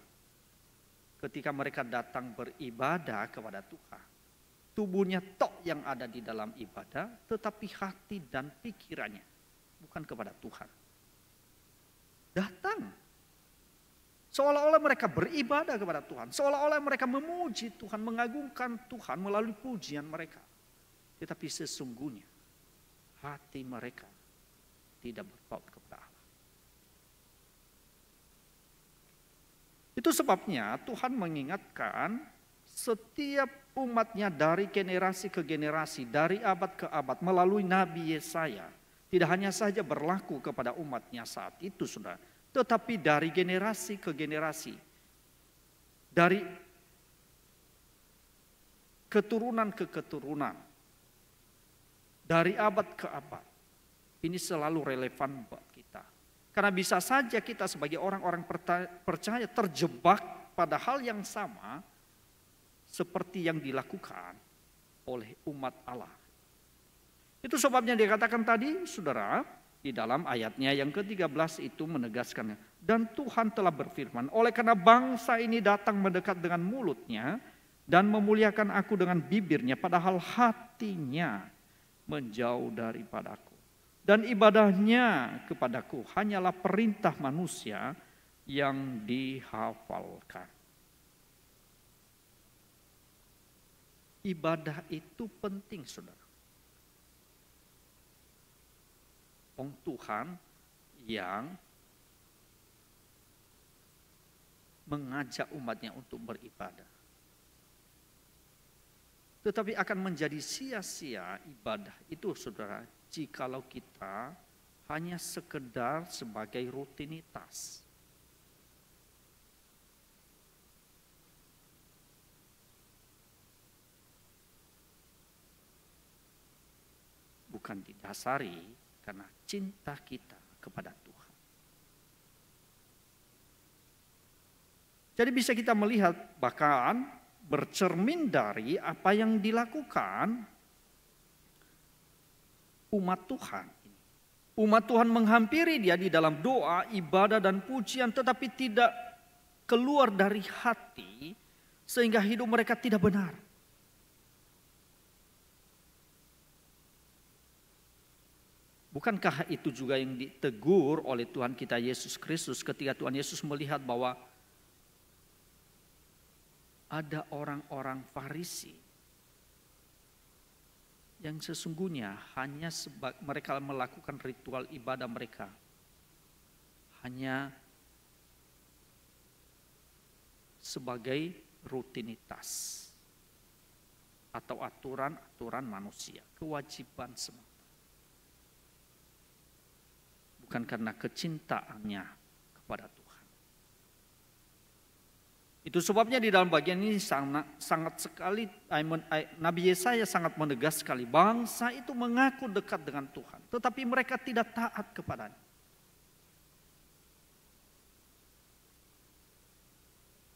ketika mereka datang beribadah kepada Tuhan, tubuhnya tok yang ada di dalam ibadah, tetapi hati dan pikirannya bukan kepada Tuhan. Datang seolah-olah mereka beribadah kepada Tuhan, seolah-olah mereka memuji Tuhan, mengagungkan Tuhan melalui pujian mereka. Tetapi sesungguhnya hati mereka tidak berpaut kepada Allah. Itu sebabnya Tuhan mengingatkan setiap umatnya dari generasi ke generasi, dari abad ke abad melalui Nabi Yesaya. Tidak hanya saja berlaku kepada umatnya saat itu, saudara, tetapi dari generasi ke generasi, dari keturunan ke keturunan, dari abad ke abad. Ini selalu relevan buat kita. Karena bisa saja kita sebagai orang-orang percaya terjebak pada hal yang sama seperti yang dilakukan oleh umat Allah. Itu sebabnya dikatakan tadi, saudara, di dalam ayatnya yang ke-13 itu menegaskannya. Dan Tuhan telah berfirman, oleh karena bangsa ini datang mendekat dengan mulutnya dan memuliakan aku dengan bibirnya, padahal hatinya menjauh daripadaku. Dan ibadahnya kepadaku hanyalah perintah manusia yang dihafalkan. Ibadah itu penting, saudara. Tuhan yang mengajak umatnya untuk beribadah. Tetapi akan menjadi sia-sia ibadah itu, saudara, jikalau kita hanya sekedar sebagai rutinitas. Bukan didasari karena cinta kita kepada Tuhan. Jadi bisa kita melihat bahkan bercermin dari apa yang dilakukan umat Tuhan. Umat Tuhan menghampiri dia di dalam doa, ibadah dan pujian, tetapi tidak keluar dari hati sehingga hidup mereka tidak benar. Bukankah itu juga yang ditegur oleh Tuhan kita Yesus Kristus ketika Tuhan Yesus melihat bahwa ada orang-orang Farisi yang sesungguhnya hanya mereka melakukan ritual ibadah mereka hanya sebagai rutinitas atau aturan-aturan manusia, kewajiban semata. Bukan karena kecintaannya kepada Tuhan. Itu sebabnya di dalam bagian ini sangat sekali Nabi Yesaya sangat menegas sekali. Bangsa itu mengaku dekat dengan Tuhan, tetapi mereka tidak taat kepadanya.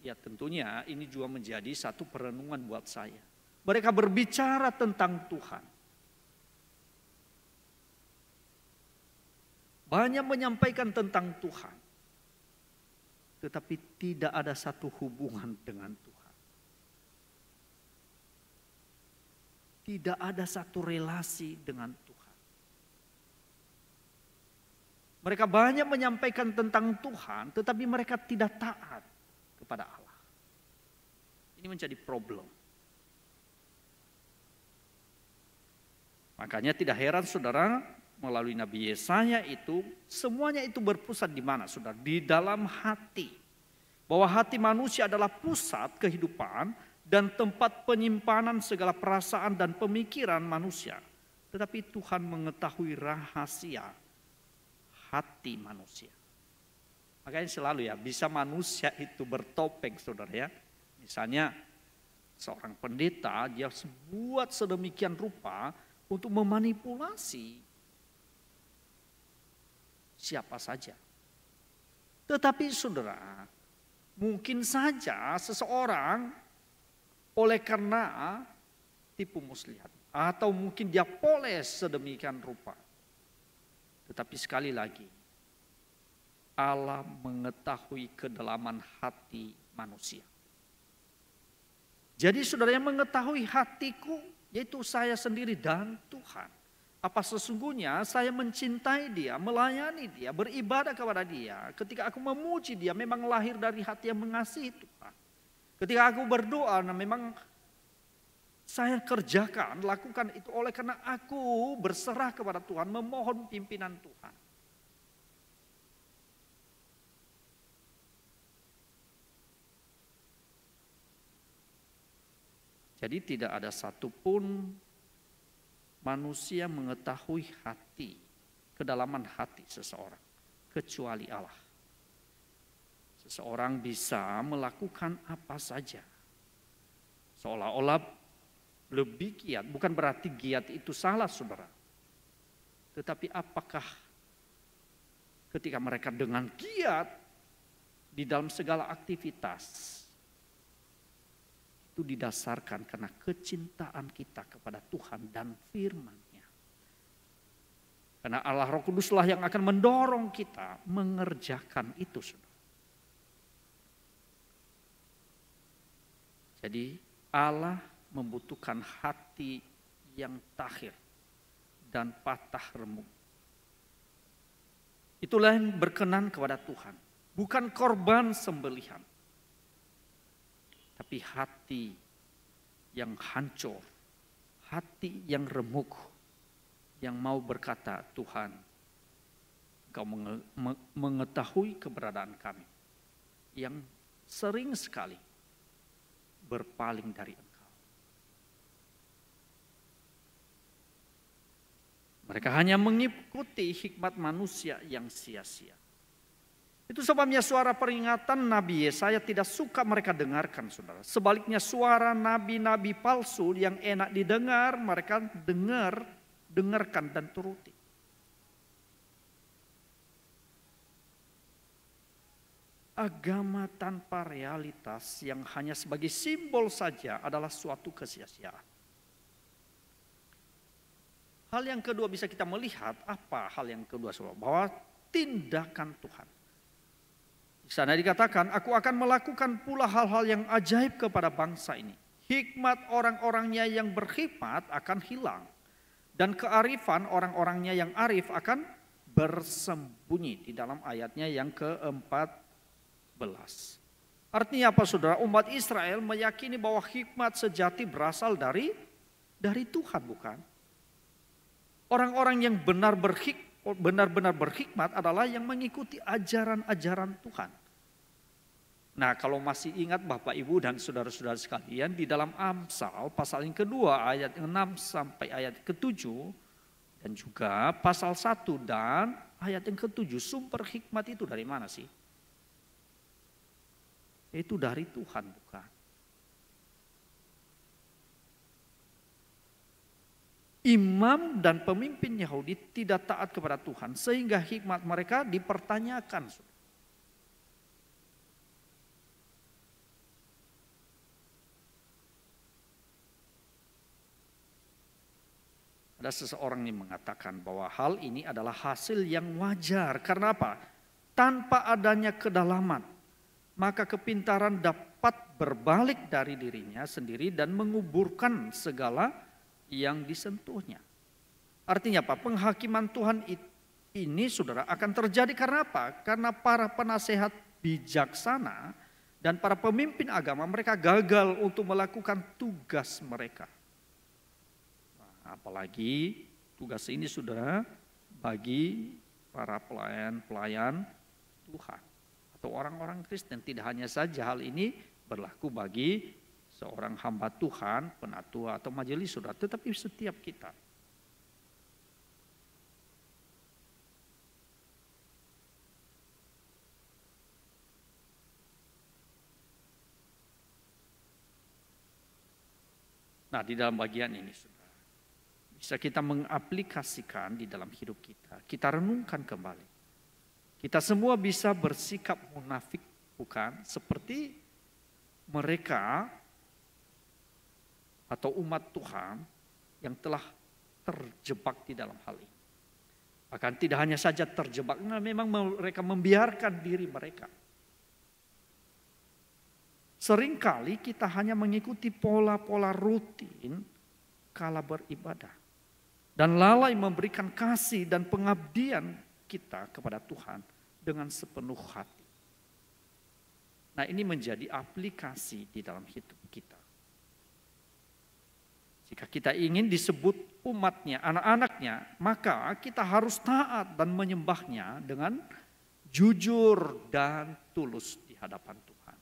Ya tentunya ini juga menjadi satu perenungan buat saya. Mereka berbicara tentang Tuhan. Banyak menyampaikan tentang Tuhan. Tetapi tidak ada satu hubungan dengan Tuhan. Tidak ada satu relasi dengan Tuhan. Mereka banyak menyampaikan tentang Tuhan, tetapi mereka tidak taat kepada Allah. Ini menjadi problem. Makanya tidak heran, saudara, melalui Nabi Yesaya itu, semuanya itu berpusat di mana, saudara? Di dalam hati. Bahwa hati manusia adalah pusat kehidupan dan tempat penyimpanan segala perasaan dan pemikiran manusia. Tetapi Tuhan mengetahui rahasia hati manusia. Makanya selalu ya, bisa manusia itu bertopeng, saudara ya. Misalnya seorang pendeta, dia buat sedemikian rupa untuk memanipulasi siapa saja. Tetapi saudara, mungkin saja seseorang oleh karena tipu muslihat atau mungkin dia poles sedemikian rupa. Tetapi sekali lagi, Allah mengetahui kedalaman hati manusia. Jadi saudara yang mengetahui hatiku, yaitu saya sendiri dan Tuhan. Apa sesungguhnya saya mencintai dia, melayani dia, beribadah kepada dia. Ketika aku memuji dia memang lahir dari hati yang mengasihi Tuhan. Ketika aku berdoa, memang saya kerjakan, lakukan itu oleh karena aku berserah kepada Tuhan, memohon pimpinan Tuhan. Jadi tidak ada satupun manusia mengetahui hati, kedalaman hati seseorang, kecuali Allah. Seseorang bisa melakukan apa saja, seolah-olah lebih giat. Bukan berarti giat itu salah, saudara. Tetapi apakah ketika mereka dengan giat di dalam segala aktivitas, itu didasarkan karena kecintaan kita kepada Tuhan dan firman-Nya. Karena Allah Roh Kuduslah yang akan mendorong kita mengerjakan itu, saudara. Jadi Allah membutuhkan hati yang tahir dan patah remuk. Itulah yang berkenan kepada Tuhan. Bukan korban sembelihan. Tapi hati yang hancur. Hati yang remuk. Yang mau berkata, Tuhan, Engkau mengetahui keberadaan kami. Yang sering sekali berpaling dari Engkau. Mereka hanya mengikuti hikmat manusia yang sia-sia. Itu sebabnya suara peringatan Nabi Yesaya tidak suka mereka dengarkan, saudara. Sebaliknya suara nabi-nabi palsu yang enak didengar, mereka dengarkan dan turuti. Agama tanpa realitas yang hanya sebagai simbol saja adalah suatu kesia-siaan. Hal yang kedua bisa kita melihat, apa hal yang kedua? Bahwa tindakan Tuhan. Di sana dikatakan, aku akan melakukan pula hal-hal yang ajaib kepada bangsa ini. Hikmat orang-orangnya yang berhikmat akan hilang. Dan kearifan orang-orangnya yang arif akan bersembunyi. Di dalam ayatnya yang keempat. Artinya apa, saudara? Umat Israel meyakini bahwa hikmat sejati berasal dari Tuhan, bukan? Orang-orang yang benar-benar berhikmat adalah yang mengikuti ajaran-ajaran Tuhan. Nah, kalau masih ingat Bapak Ibu dan saudara-saudara sekalian, di dalam Amsal pasal yang kedua ayat 6 sampai ayat ke-7 dan juga pasal 1 dan ayat yang ke-7, sumber hikmat itu dari mana sih? Itu dari Tuhan, bukan? Imam dan pemimpin Yahudi tidak taat kepada Tuhan sehingga hikmat mereka dipertanyakan. Ada seseorang yang mengatakan bahwa hal ini adalah hasil yang wajar. Karena apa? Tanpa adanya kedalaman, maka kepintaran dapat berbalik dari dirinya sendiri dan menguburkan segala yang disentuhnya. Artinya apa? Penghakiman Tuhan ini, saudara, akan terjadi karena apa? Karena para penasehat bijaksana dan para pemimpin agama mereka gagal untuk melakukan tugas mereka. Nah, apalagi tugas ini, saudara, bagi para pelayan-pelayan Tuhan. Atau orang-orang Kristen. Tidak hanya saja hal ini berlaku bagi seorang hamba Tuhan, penatua atau majelis, saudara, tetapi setiap kita. Nah, di dalam bagian ini, saudara, bisa kita mengaplikasikan di dalam hidup kita. Kita renungkan kembali. Kita semua bisa bersikap munafik, bukan? Seperti mereka atau umat Tuhan yang telah terjebak di dalam hal ini. Bahkan tidak hanya saja terjebak, memang mereka membiarkan diri mereka. Seringkali kita hanya mengikuti pola-pola rutin kala beribadah. Dan lalai memberikan kasih dan pengabdian kita kepada Tuhan dengan sepenuh hati. Nah, ini menjadi aplikasi di dalam hidup kita. Jika kita ingin disebut umatnya, anak-anaknya, maka kita harus taat dan menyembahnya dengan jujur dan tulus di hadapan Tuhan.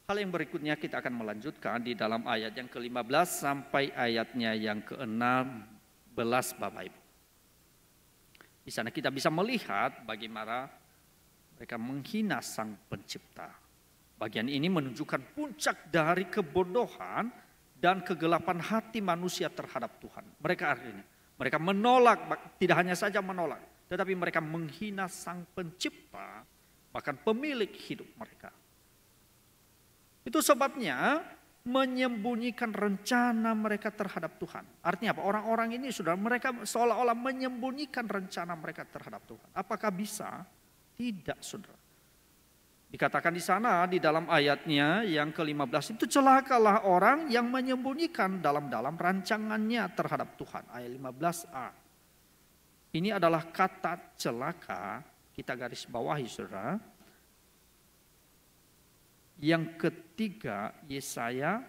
Hal yang berikutnya kita akan melanjutkan di dalam ayat yang ke-15 sampai ayatnya yang ke-16 Bapak Ibu. Di sana kita bisa melihat bagaimana mereka menghina Sang Pencipta. Bagian ini menunjukkan puncak dari kebodohan dan kegelapan hati manusia terhadap Tuhan. Mereka menolak, tidak hanya saja menolak, tetapi mereka menghina Sang Pencipta, bahkan pemilik hidup mereka. Itu sebabnya menyembunyikan rencana mereka terhadap Tuhan. Artinya apa? Orang-orang ini mereka seolah-olah menyembunyikan rencana mereka terhadap Tuhan. Apakah bisa? Tidak, saudara. Dikatakan di sana di dalam ayatnya yang ke-15 itu celakalah orang yang menyembunyikan dalam-dalam rancangannya terhadap Tuhan. Ayat 15a. Ini adalah kata celaka, kita garis bawahi saudara. Yang ketiga Yesaya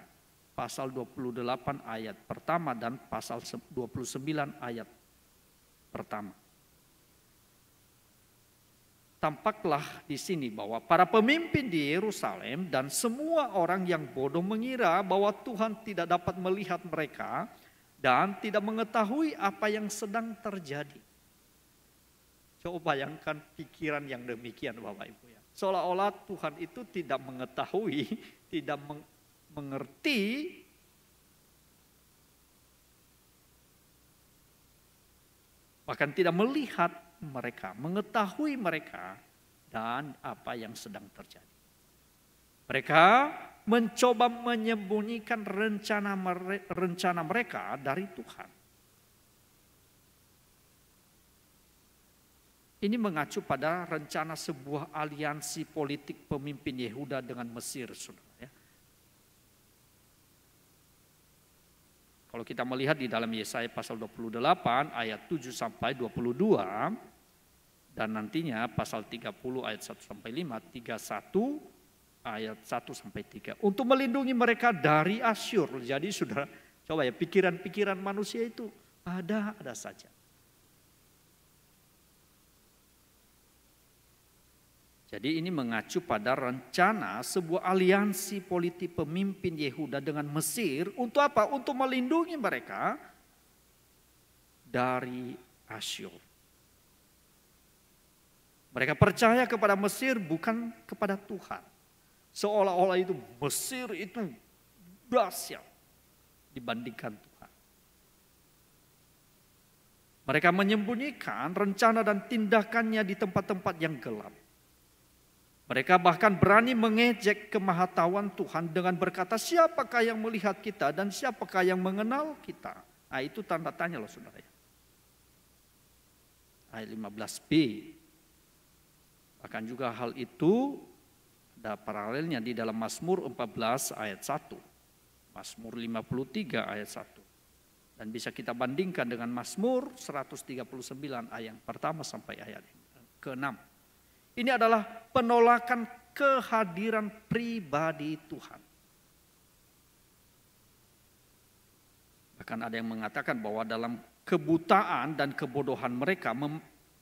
pasal 28 ayat pertama dan pasal 29 ayat pertama. Tampaklah di sini bahwa para pemimpin di Yerusalem dan semua orang yang bodoh mengira bahwa Tuhan tidak dapat melihat mereka dan tidak mengetahui apa yang sedang terjadi. Coba bayangkan pikiran yang demikian Bapak Ibu ya. Seolah-olah Tuhan itu tidak mengetahui, tidak mengerti bahkan tidak melihat mereka, mengetahui mereka dan apa yang sedang terjadi. Mereka mencoba menyembunyikan rencana mereka dari Tuhan. Ini mengacu pada rencana sebuah aliansi politik pemimpin Yehuda dengan Mesir, saudara. Ya. Kalau kita melihat di dalam Yesaya pasal 28 ayat 7 sampai 22 dan nantinya pasal 30 ayat 1 sampai 5, 31 ayat 1 sampai 3 untuk melindungi mereka dari Asyur. Jadi saudara, coba ya pikiran-pikiran manusia itu ada saja. Jadi ini mengacu pada rencana sebuah aliansi politik pemimpin Yehuda dengan Mesir untuk apa? Untuk melindungi mereka dari Asyur. Mereka percaya kepada Mesir bukan kepada Tuhan. Seolah-olah itu Mesir itu dahsyat dibandingkan Tuhan. Mereka menyembunyikan rencana dan tindakannya di tempat-tempat yang gelap. Mereka bahkan berani mengejek kemahatauan Tuhan dengan berkata, siapakah yang melihat kita dan siapakah yang mengenal kita? Nah itu tanda tanya loh saudara. Ayat 15b. Bahkan juga hal itu ada paralelnya di dalam Mazmur 14 ayat 1. Mazmur 53 ayat 1. Dan bisa kita bandingkan dengan Mazmur 139 ayat pertama sampai ayat ke-6. Ini adalah penolakan kehadiran pribadi Tuhan. Bahkan ada yang mengatakan bahwa dalam kebutaan dan kebodohan mereka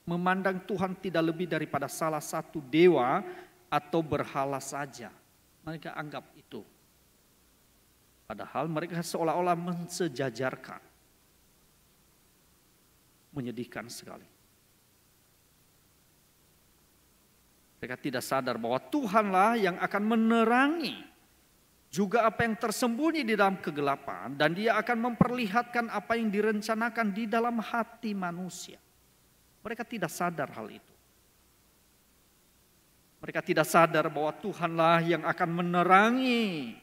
memandang Tuhan tidak lebih daripada salah satu dewa atau berhala saja. Mereka anggap itu. Padahal mereka seolah-olah mensejajarkan. Menyedihkan sekali. Mereka tidak sadar bahwa Tuhanlah yang akan menerangi juga apa yang tersembunyi di dalam kegelapan dan Dia akan memperlihatkan apa yang direncanakan di dalam hati manusia. Mereka tidak sadar hal itu. Mereka tidak sadar bahwa Tuhanlah yang akan menerangi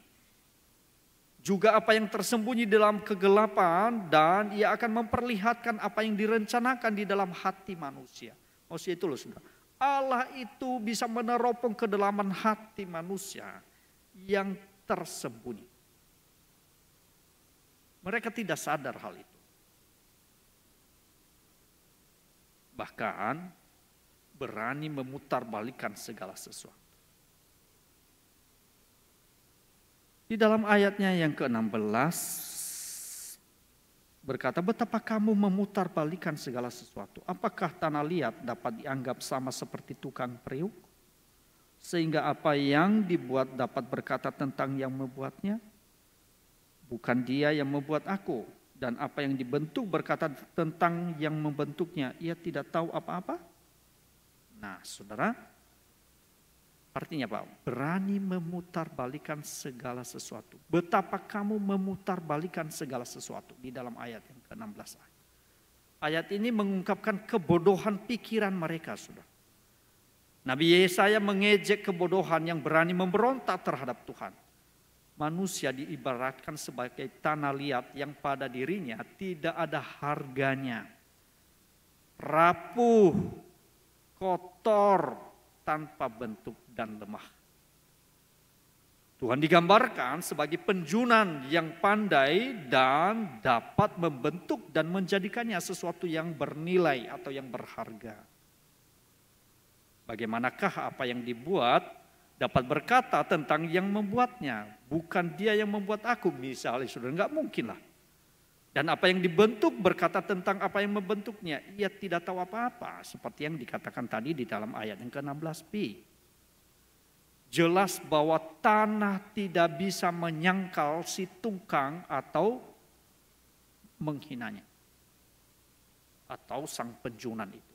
juga apa yang tersembunyi dalam kegelapan dan Ia akan memperlihatkan apa yang direncanakan di dalam hati manusia. Maksudnya itu loh saudara. Allah itu bisa meneropong kedalaman hati manusia yang tersembunyi. Mereka tidak sadar hal itu. Bahkan berani memutarbalikkan segala sesuatu. Di dalam ayatnya yang ke-16 berkata, betapa kamu memutarbalikkan segala sesuatu. Apakah tanah liat dapat dianggap sama seperti tukang periuk? Sehingga apa yang dibuat dapat berkata tentang yang membuatnya? Bukan dia yang membuat aku. Dan apa yang dibentuk berkata tentang yang membentuknya. Ia tidak tahu apa-apa. Nah saudara, artinya apa? Berani memutarbalikkan segala sesuatu. Betapa kamu memutarbalikkan segala sesuatu di dalam ayat yang ke-16. Ayat ini mengungkapkan kebodohan pikiran mereka, saudara. Nabi Yesaya mengejek kebodohan yang berani memberontak terhadap Tuhan. Manusia diibaratkan sebagai tanah liat yang pada dirinya tidak ada harganya. Rapuh, kotor, tanpa bentuk dan lemah. Tuhan digambarkan sebagai penjunan yang pandai dan dapat membentuk dan menjadikannya sesuatu yang bernilai atau yang berharga. Bagaimanakah apa yang dibuat dapat berkata tentang yang membuatnya? Bukan dia yang membuat aku, misalnya saudara, enggak mungkin lah. Dan apa yang dibentuk berkata tentang apa yang membentuknya, ia tidak tahu apa-apa. Seperti yang dikatakan tadi di dalam ayat yang ke-16b. Jelas bahwa tanah tidak bisa menyangkal si tungkang atau menghinanya. Atau sang penjunan itu.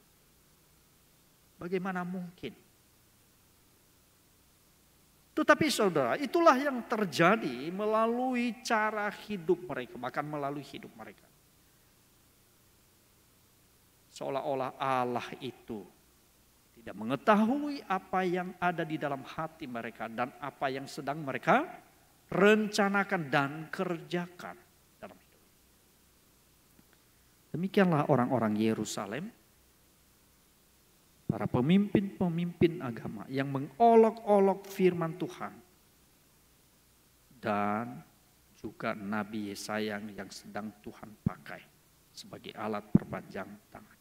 Bagaimana mungkin? Tetapi saudara, itulah yang terjadi melalui cara hidup mereka, bahkan melalui hidup mereka. Seolah-olah Allah itu tidak mengetahui apa yang ada di dalam hati mereka dan apa yang sedang mereka rencanakan dan kerjakan dalam hidup. Demikianlah orang-orang Yerusalem, para pemimpin-pemimpin agama yang mengolok-olok firman Tuhan. Dan juga Nabi Yesaya yang sedang Tuhan pakai sebagai alat perpanjang tangannya.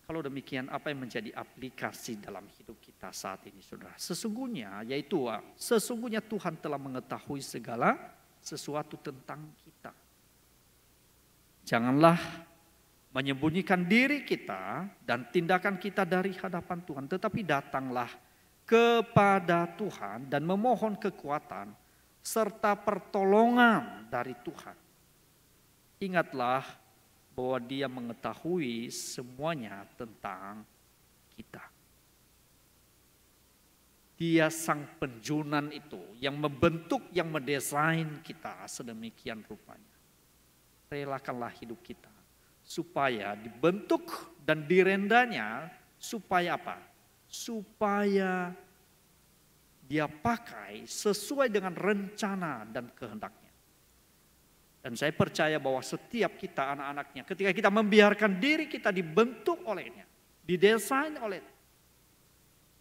Kalau demikian, apa yang menjadi aplikasi dalam hidup kita saat ini, saudara? Sesungguhnya Tuhan telah mengetahui segala sesuatu tentang kita. Janganlah menyembunyikan diri kita dan tindakan kita dari hadapan Tuhan. Tetapi datanglah kepada Tuhan dan memohon kekuatan serta pertolongan dari Tuhan. Ingatlah bahwa Dia mengetahui semuanya tentang kita. Dia sang penjunan itu yang membentuk, yang mendesain kita sedemikian rupanya. Relakanlah hidup kita supaya dibentuk dan direndanya, supaya apa? Supaya Dia pakai sesuai dengan rencana dan kehendaknya. Dan saya percaya bahwa setiap kita anak-anaknya, ketika kita membiarkan diri kita dibentuk olehnya, didesain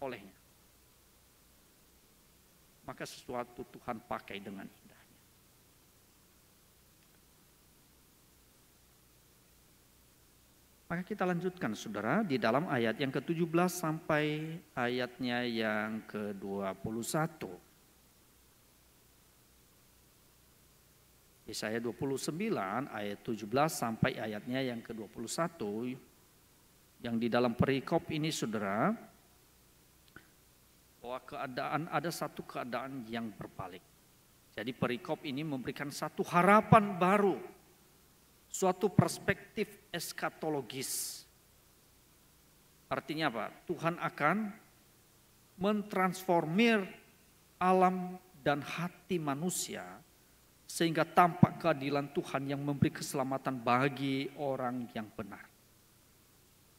olehnya, maka sesuatu Tuhan pakai dengan indahnya. Maka kita lanjutkan saudara di dalam ayat yang ke-17 sampai ayatnya yang ke-21. Yesaya 29 ayat 17 sampai ayatnya yang ke-21. Yang di dalam perikop ini saudara, bahwa ada satu keadaan yang berbalik. Jadi perikop ini memberikan satu harapan baru. Suatu perspektif eskatologis. Artinya apa? Tuhan akan mentransformir alam dan hati manusia sehingga tampak keadilan Tuhan yang memberi keselamatan bagi orang yang benar.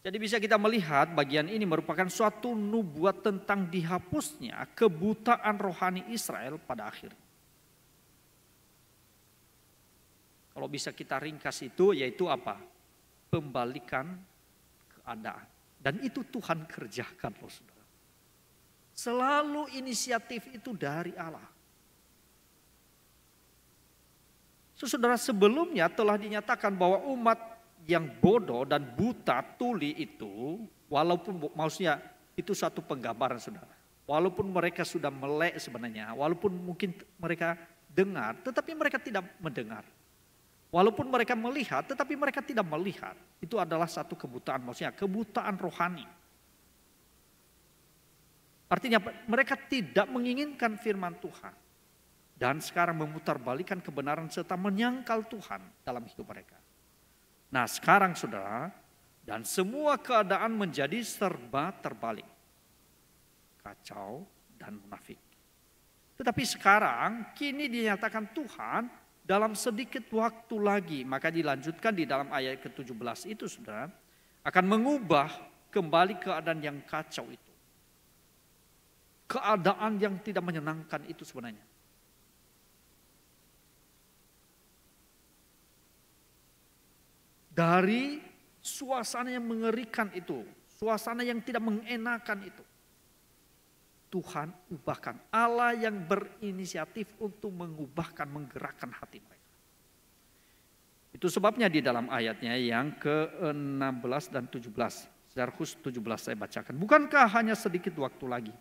Jadi bisa kita melihat bagian ini merupakan suatu nubuat tentang dihapusnya kebutaan rohani Israel pada akhirnya. Kalau bisa kita ringkas itu yaitu apa? Pembalikan keadaan. Dan itu Tuhan kerjakan loh saudara. Selalu inisiatif itu dari Allah. Saudara, sebelumnya telah dinyatakan bahwa umat yang bodoh dan buta tuli itu, walaupun maksudnya itu satu penggambaran saudara. Walaupun mereka sudah melek sebenarnya, walaupun mungkin mereka dengar, tetapi mereka tidak mendengar. Walaupun mereka melihat, tetapi mereka tidak melihat. Itu adalah satu kebutaan, maksudnya kebutaan rohani. Artinya mereka tidak menginginkan firman Tuhan. Dan sekarang memutarbalikan kebenaran serta menyangkal Tuhan dalam hidup mereka. Nah sekarang saudara, dan semua keadaan menjadi serba terbalik. Kacau dan munafik. Tetapi sekarang kini dinyatakan Tuhan dalam sedikit waktu lagi. Maka dilanjutkan di dalam ayat ke-17 itu saudara. Akan mengubah kembali keadaan yang kacau itu. Keadaan yang tidak menyenangkan itu sebenarnya. Dari suasana yang mengerikan itu, suasana yang tidak mengenakan itu, Tuhan ubahkan. Allah yang berinisiatif untuk mengubahkan, menggerakkan hati mereka. Itu sebabnya di dalam ayatnya yang ke-16 dan 17. Secara khusus 17 saya bacakan. Bukankah hanya sedikit waktu lagi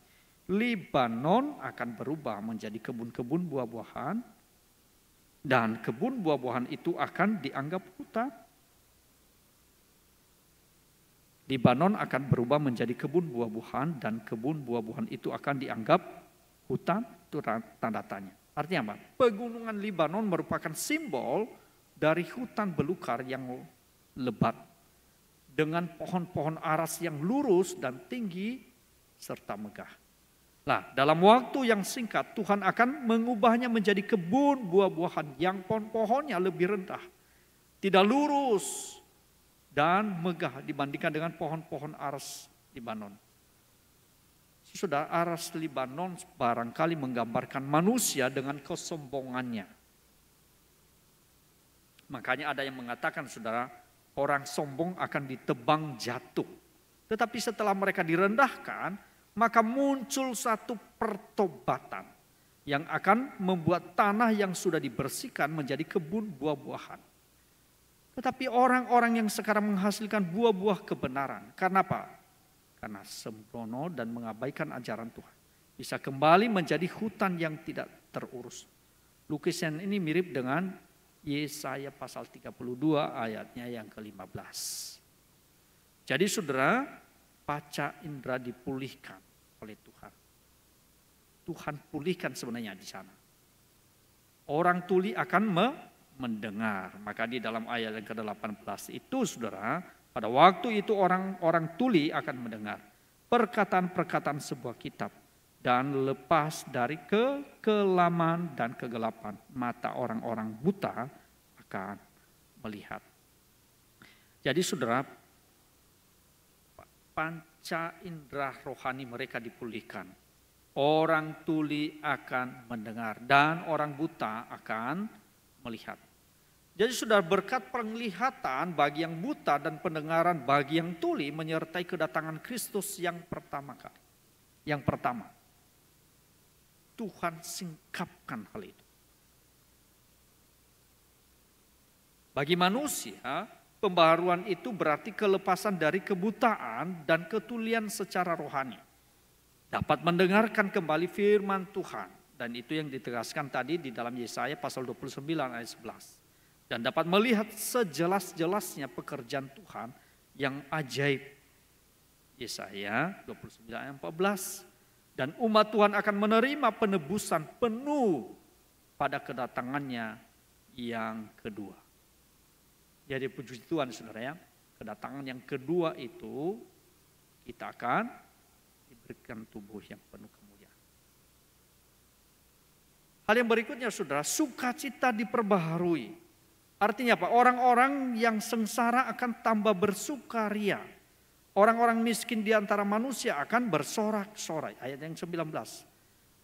Libanon akan berubah menjadi kebun-kebun buah-buahan, dan kebun buah-buahan itu akan dianggap hutan. Libanon akan berubah menjadi kebun buah-buahan dan kebun buah-buahan itu akan dianggap hutan. Itu tanda tanya. Artinya apa? Pegunungan Libanon merupakan simbol dari hutan belukar yang lebat dengan pohon-pohon aras yang lurus dan tinggi serta megah. Nah, dalam waktu yang singkat Tuhan akan mengubahnya menjadi kebun buah-buahan yang pohon-pohonnya lebih rendah, tidak lurus dan megah dibandingkan dengan pohon-pohon aras Libanon. Sudah aras Libanon barangkali menggambarkan manusia dengan kesombongannya. Makanya ada yang mengatakan saudara, orang sombong akan ditebang jatuh. Tetapi setelah mereka direndahkan, maka muncul satu pertobatan yang akan membuat tanah yang sudah dibersihkan menjadi kebun buah-buahan. Tetapi orang-orang yang sekarang menghasilkan buah-buah kebenaran. Karena apa? Karena sembrono dan mengabaikan ajaran Tuhan. Bisa kembali menjadi hutan yang tidak terurus. Lukisan ini mirip dengan Yesaya pasal 32 ayatnya yang ke-15. Jadi saudara, panca indera dipulihkan oleh Tuhan. Tuhan pulihkan sebenarnya di sana. Orang tuli akan mendengar. Maka di dalam ayat yang ke-18 itu saudara, pada waktu itu orang-orang tuli akan mendengar perkataan-perkataan sebuah kitab dan lepas dari kekelaman dan kegelapan mata orang-orang buta akan melihat. Jadi saudara, panca indera rohani mereka dipulihkan. Orang tuli akan mendengar dan orang buta akan melihat. Jadi sudah berkat penglihatan bagi yang buta dan pendengaran bagi yang tuli menyertai kedatangan Kristus yang pertama kali. Yang pertama, Tuhan singkapkan hal itu. Bagi manusia, pembaharuan itu berarti kelepasan dari kebutaan dan ketulian secara rohani. Dapat mendengarkan kembali firman Tuhan. Dan itu yang ditegaskan tadi di dalam Yesaya pasal 29 ayat 11. Dan dapat melihat sejelas-jelasnya pekerjaan Tuhan yang ajaib. Yesaya 29 ayat 14. Dan umat Tuhan akan menerima penebusan penuh pada kedatangannya yang kedua. Jadi puji Tuhan saudara ya, kedatangan yang kedua itu kita akan diberikan tubuh yang penuh kemuliaan. Hal yang berikutnya saudara, sukacita diperbaharui. Artinya apa? Orang-orang yang sengsara akan tambah bersukaria. Orang-orang miskin di antara manusia akan bersorak-sorai. Ayat yang 19.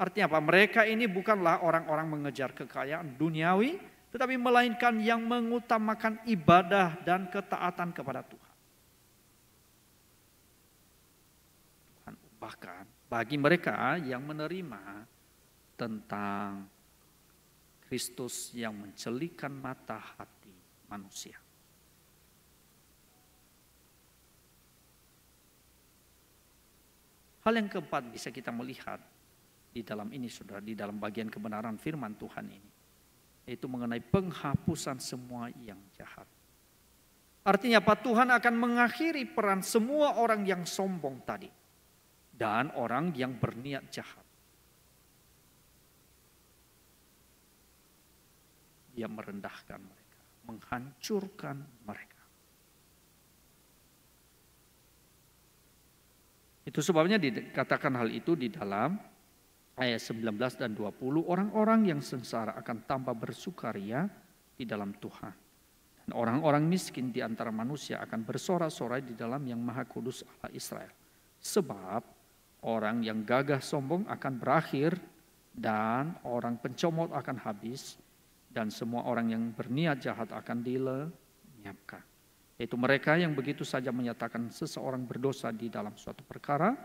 Artinya apa? Mereka ini bukanlah orang-orang mengejar kekayaan duniawi, tetapi melainkan yang mengutamakan ibadah dan ketaatan kepada Tuhan. Tuhan ubahkan bagi mereka yang menerima tentang Kristus yang mencelikan mata hati manusia. Hal yang keempat bisa kita melihat di dalam ini saudara, di dalam bagian kebenaran firman Tuhan ini. Yaitu mengenai penghapusan semua yang jahat. Artinya apa? Tuhan akan mengakhiri peran semua orang yang sombong tadi. dan orang yang berniat jahat. Dia merendahkan mereka, menghancurkan mereka. Itu sebabnya dikatakan hal itu di dalam ayat 19 dan 20, orang-orang yang sengsara akan tambah bersukaria di dalam Tuhan. Dan orang-orang miskin di antara manusia akan bersorak-sorai di dalam Yang Maha Kudus Allah Israel. Sebab orang yang gagah sombong akan berakhir dan orang pencomot akan habis dan semua orang yang berniat jahat akan dilenyapkan. Yaitu mereka yang begitu saja menyatakan seseorang berdosa di dalam suatu perkara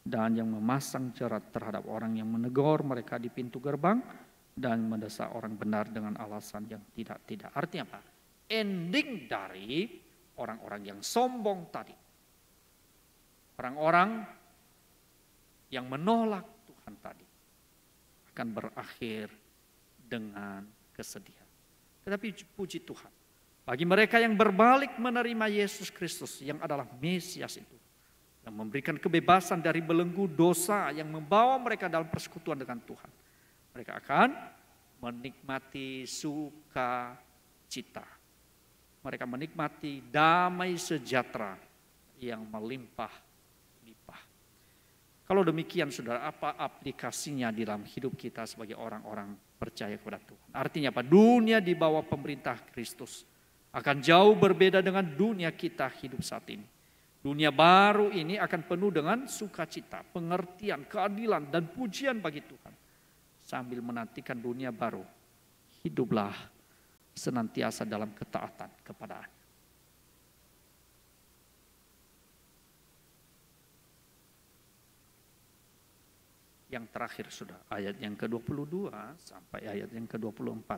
dan yang memasang jerat terhadap orang yang menegur mereka di pintu gerbang dan mendesak orang benar dengan alasan yang tidak-tidak. Artinya apa? Ending dari orang-orang yang sombong tadi. Orang-orang yang menolak Tuhan tadi akan berakhir dengan kesedihan. Tetapi puji Tuhan, bagi mereka yang berbalik menerima Yesus Kristus yang adalah Mesias itu, yang memberikan kebebasan dari belenggu dosa yang membawa mereka dalam persekutuan dengan Tuhan, mereka akan menikmati sukacita. Mereka menikmati damai sejahtera yang melimpah-limpah. Kalau demikian saudara, apa aplikasinya di dalam hidup kita sebagai orang-orang percaya kepada Tuhan? Artinya apa? Dunia di bawah pemerintah Kristus akan jauh berbeda dengan dunia kita hidup saat ini. Dunia baru ini akan penuh dengan sukacita, pengertian, keadilan, dan pujian bagi Tuhan. Sambil menantikan dunia baru, hiduplah senantiasa dalam ketaatan kepada-Nya. Yang terakhir sudah, ayat yang ke-22 sampai ayat yang ke-24.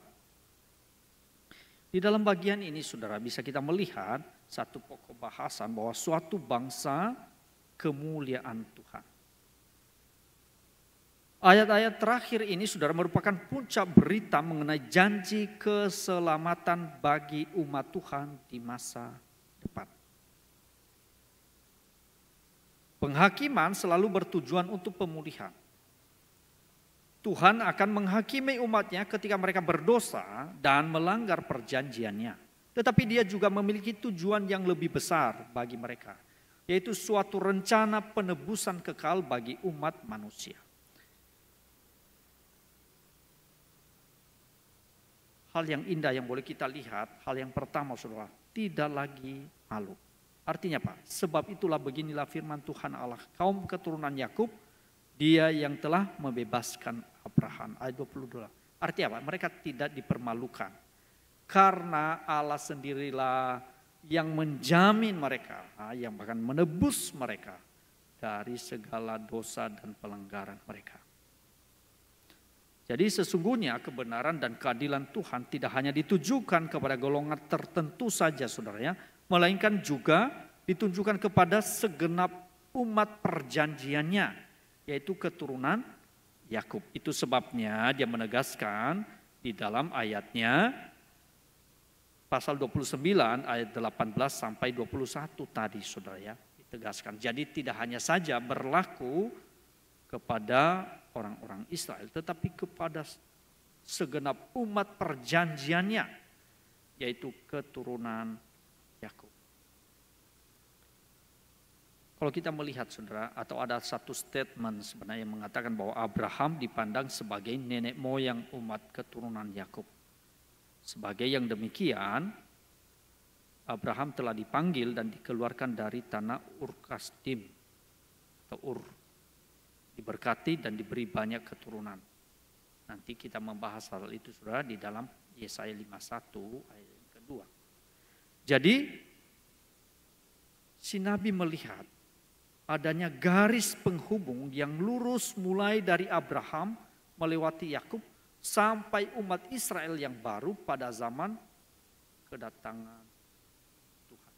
Di dalam bagian ini saudara bisa kita melihat satu pokok bahasan bahwa suatu bangsa kemuliaan Tuhan. Ayat-ayat terakhir ini saudara merupakan puncak berita mengenai janji keselamatan bagi umat Tuhan di masa depan. Penghakiman selalu bertujuan untuk pemulihan. Tuhan akan menghakimi umatnya ketika mereka berdosa dan melanggar perjanjiannya. Tetapi Dia juga memiliki tujuan yang lebih besar bagi mereka, yaitu suatu rencana penebusan kekal bagi umat manusia. Hal yang indah yang boleh kita lihat, hal yang pertama saudara, tidak lagi malu. Artinya apa? Sebab itulah beginilah firman Tuhan Allah kaum keturunan Yakub, Dia yang telah membebaskan Abraham. Ayat 22. Artinya apa? Mereka tidak dipermalukan. Karena Allah sendirilah yang menjamin mereka, yang bahkan menebus mereka dari segala dosa dan pelanggaran mereka. Jadi sesungguhnya kebenaran dan keadilan Tuhan tidak hanya ditujukan kepada golongan tertentu saja saudara ya, melainkan juga ditunjukkan kepada segenap umat perjanjiannya, yaitu keturunan Yakub. Itu sebabnya dia menegaskan di dalam ayatnya pasal 29 ayat 18 sampai 21 tadi saudara ya, ditegaskan. Jadi tidak hanya saja berlaku kepada orang-orang Israel, tetapi kepada segenap umat perjanjiannya, yaitu keturunan Yakub. Kalau kita melihat saudara, atau ada satu statement sebenarnya yang mengatakan bahwa Abraham dipandang sebagai nenek moyang umat keturunan Yakub. Sebagai yang demikian, Abraham telah dipanggil dan dikeluarkan dari tanah Ur Kasdim atau Ur, diberkati dan diberi banyak keturunan. Nanti kita membahas hal itu saudara di dalam Yesaya 51 ayat yang kedua. Jadi si Nabi melihat adanya garis penghubung yang lurus mulai dari Abraham melewati Yakub sampai umat Israel yang baru pada zaman kedatangan Tuhan.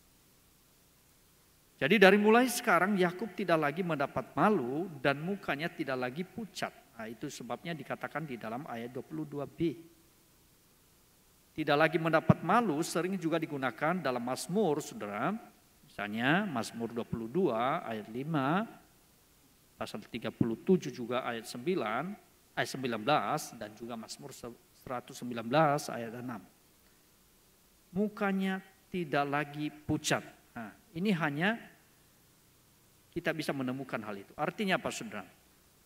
Jadi dari mulai sekarang Yakub tidak lagi mendapat malu dan mukanya tidak lagi pucat. Nah, itu sebabnya dikatakan di dalam ayat 22b. Tidak lagi mendapat malu sering juga digunakan dalam Mazmur, saudara. Misalnya Mazmur 22 ayat 5. pasal 37 juga ayat 9, ayat 19 dan juga Mazmur 119 ayat 6. Mukanya tidak lagi pucat. Nah, ini hanya kita bisa menemukan hal itu. Artinya apa, saudara?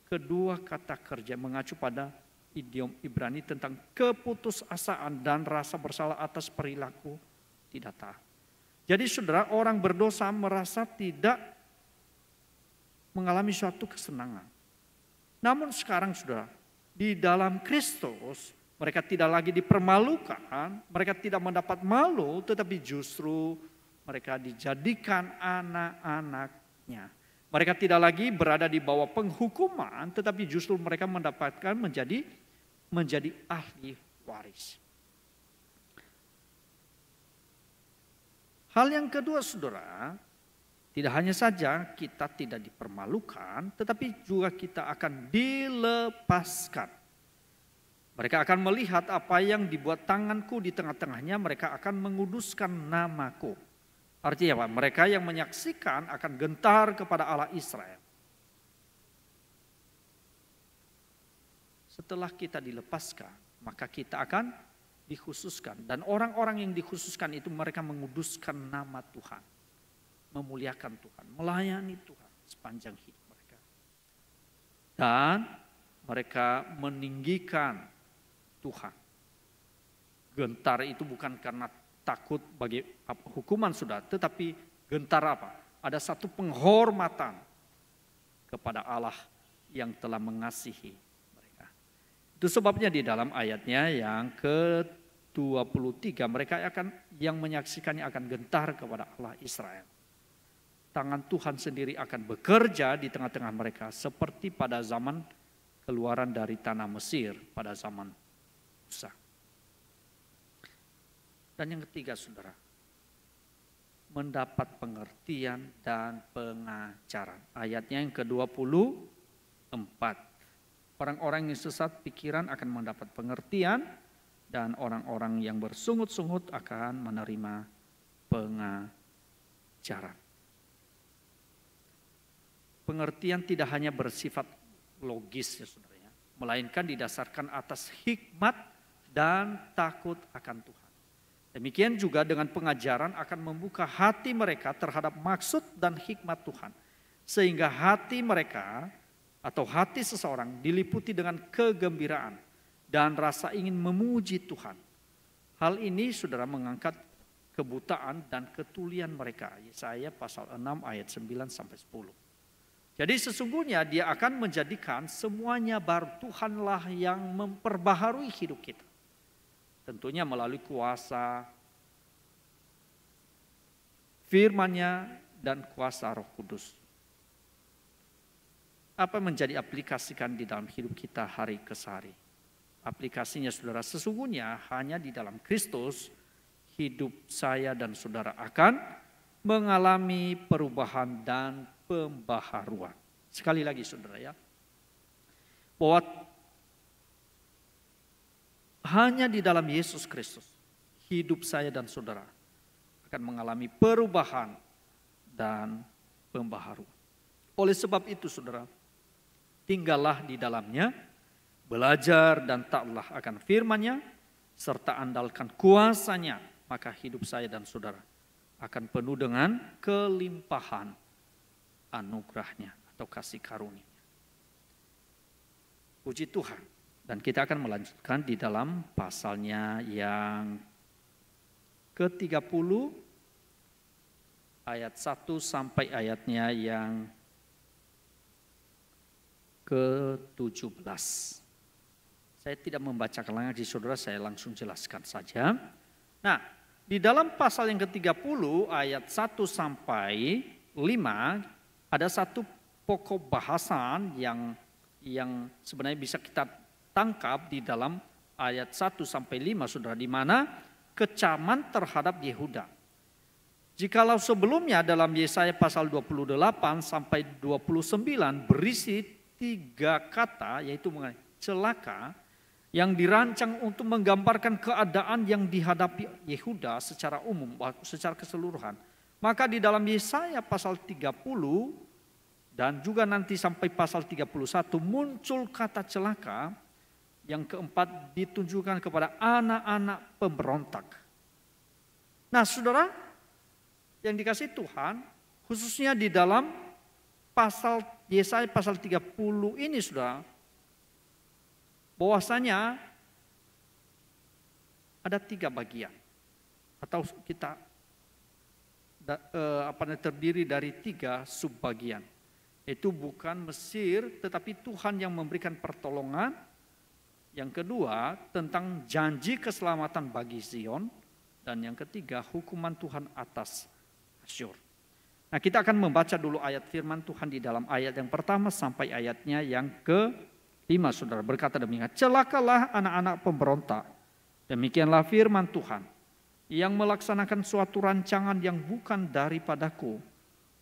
Kedua kata kerja mengacu pada idiom Ibrani tentang keputusasaan dan rasa bersalah atas perilaku tidak taat. Jadi saudara, orang berdosa merasa tidak mengalami suatu kesenangan. Namun sekarang saudara, di dalam Kristus mereka tidak lagi dipermalukan, mereka tidak mendapat malu, tetapi justru mereka dijadikan anak-anaknya. Mereka tidak lagi berada di bawah penghukuman, tetapi justru mereka mendapatkan menjadi ahli waris. Hal yang kedua saudara, tidak hanya saja kita tidak dipermalukan, tetapi juga kita akan dilepaskan. Mereka akan melihat apa yang dibuat tanganku di tengah-tengahnya, mereka akan menguduskan namaku. Artinya apa? Mereka yang menyaksikan akan gentar kepada Allah Israel. Setelah kita dilepaskan, maka kita akan dikhususkan. Dan orang-orang yang dikhususkan itu mereka menguduskan nama Tuhan. Memuliakan Tuhan, melayani Tuhan sepanjang hidup mereka. Dan mereka meninggikan Tuhan. Gentar itu bukan karena takut bagi hukuman sudah, tetapi gentar apa? Ada satu penghormatan kepada Allah yang telah mengasihi mereka. Itu sebabnya di dalam ayatnya yang ke-23 mereka yang menyaksikannya akan gentar kepada Allah Israel. Tangan Tuhan sendiri akan bekerja di tengah-tengah mereka seperti pada zaman keluaran dari tanah Mesir pada zaman Musa. Dan yang ketiga saudara, mendapat pengertian dan pengajaran. Ayatnya yang ke-24. Orang-orang yang sesat pikiran akan mendapat pengertian dan orang-orang yang bersungut-sungut akan menerima pengajaran. Pengertian tidak hanya bersifat logis ya saudara ya, melainkan didasarkan atas hikmat dan takut akan Tuhan. Demikian juga dengan pengajaran akan membuka hati mereka terhadap maksud dan hikmat Tuhan. Sehingga hati mereka atau hati seseorang diliputi dengan kegembiraan dan rasa ingin memuji Tuhan. Hal ini saudara mengangkat kebutaan dan ketulian mereka. Yesaya pasal 6 ayat 9 sampai 10. Jadi sesungguhnya dia akan menjadikan semuanya baru. Tuhanlah yang memperbaharui hidup kita. Tentunya melalui kuasa firman-Nya dan kuasa Roh Kudus. Apa menjadi aplikasikan di dalam hidup kita hari ke hari? Aplikasinya saudara, sesungguhnya hanya di dalam Kristus hidup saya dan saudara akan mengalami perubahan dan pembaharuan. Sekali lagi saudara ya, bahwa hanya di dalam Yesus Kristus hidup saya dan saudara akan mengalami perubahan dan pembaharuan. Oleh sebab itu saudara, tinggallah di dalamnya, belajar dan taatlah akan firman-Nya, serta andalkan kuasa-Nya, maka hidup saya dan saudara akan penuh dengan kelimpahan anugerah-Nya atau kasih karunia-Nya. Puji Tuhan. Dan kita akan melanjutkan di dalam pasalnya yang ke-30 ayat 1 sampai ayatnya yang ke-17. Saya tidak membacakan lagi saudara, saya langsung jelaskan saja. Nah, di dalam pasal yang ke-30 ayat 1 sampai 5 ada satu pokok bahasan yang sebenarnya bisa kita tangkap di dalam ayat 1 sampai 5 saudara, di mana kecaman terhadap Yehuda. Jikalau sebelumnya dalam Yesaya pasal 28 sampai 29 berisi 3 kata, yaitu mengenai celaka, yang dirancang untuk menggambarkan keadaan yang dihadapi Yehuda secara umum, secara keseluruhan. Maka di dalam Yesaya pasal 30 Dan juga nanti sampai pasal 31 muncul kata celaka. Yang keempat ditunjukkan kepada anak-anak pemberontak. Nah saudara, yang dikasih Tuhan, khususnya di dalam pasal Yesaya pasal 30 ini saudara, bahwasanya ada 3 bagian. Atau kita terdiri dari 3 subbagian. Itu bukan Mesir, tetapi Tuhan yang memberikan pertolongan. Yang kedua, tentang janji keselamatan bagi Zion. Dan yang ketiga, hukuman Tuhan atas Asyur. Nah, kita akan membaca dulu ayat firman Tuhan di dalam ayat yang pertama sampai ayatnya yang ke-5, saudara. Berkata demikian, celakalah anak-anak pemberontak. Demikianlah firman Tuhan, yang melaksanakan suatu rancangan yang bukan daripadaku,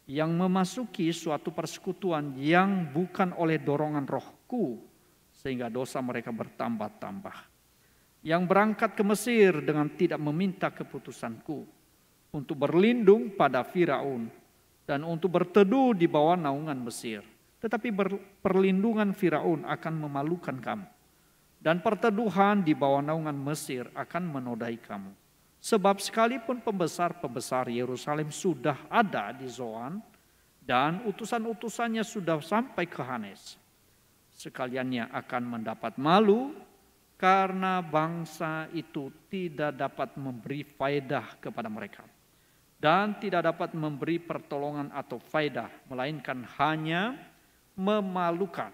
yang memasuki suatu persekutuan yang bukan oleh dorongan rohku, sehingga dosa mereka bertambah-tambah. Yang berangkat ke Mesir dengan tidak meminta keputusanku, untuk berlindung pada Firaun, dan untuk berteduh di bawah naungan Mesir. Tetapi perlindungan Firaun akan memalukan kamu, dan perteduhan di bawah naungan Mesir akan menodai kamu. Sebab sekalipun pembesar-pembesar Yerusalem sudah ada di Zoan, dan utusan-utusannya sudah sampai ke Hanes, sekaliannya akan mendapat malu karena bangsa itu tidak dapat memberi faedah kepada mereka dan tidak dapat memberi pertolongan atau faedah, melainkan hanya memalukan,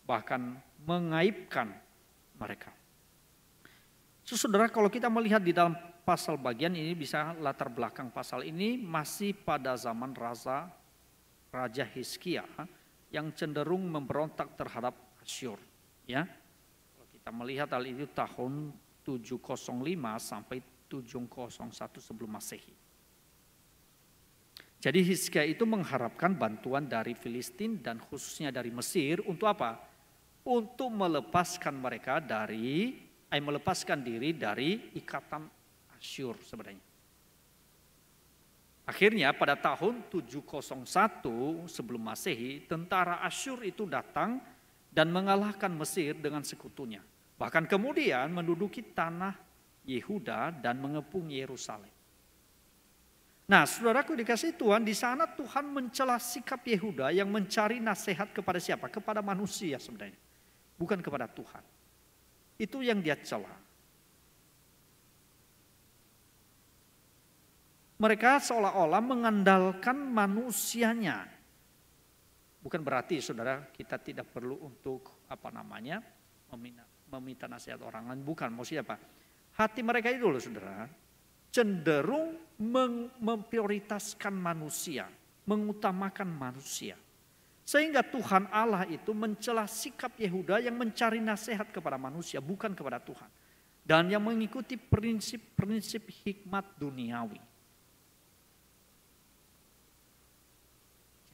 bahkan mengaibkan mereka. Saudara, kalau kita melihat di dalam pasal bagian ini, bisa latar belakang pasal ini masih pada zaman Raja Hizkia yang cenderung memberontak terhadap Asyur. Ya, kalau kita melihat hal itu tahun 705 sampai 701 sebelum Masehi. Jadi Hizkia itu mengharapkan bantuan dari Filistin dan khususnya dari Mesir untuk apa? Untuk melepaskan mereka melepaskan diri dari ikatan Asyur sebenarnya. Akhirnya pada tahun 701 sebelum Masehi, tentara Asyur itu datang dan mengalahkan Mesir dengan sekutunya. Bahkan kemudian menduduki tanah Yehuda dan mengepung Yerusalem. Nah, saudaraku dikasih Tuhan, di sana Tuhan mencela sikap Yehuda yang mencari nasihat kepada siapa? Kepada manusia sebenarnya, bukan kepada Tuhan. Itu yang dia cela. Mereka seolah-olah mengandalkan manusianya. Bukan berarti saudara kita tidak perlu untuk meminta nasihat orang lain. Bukan, maksudnya apa? Hati mereka itu loh saudara, cenderung memprioritaskan manusia, mengutamakan manusia. Sehingga Tuhan Allah itu mencela sikap Yehuda yang mencari nasihat kepada manusia, bukan kepada Tuhan. Dan yang mengikuti prinsip-prinsip hikmat duniawi.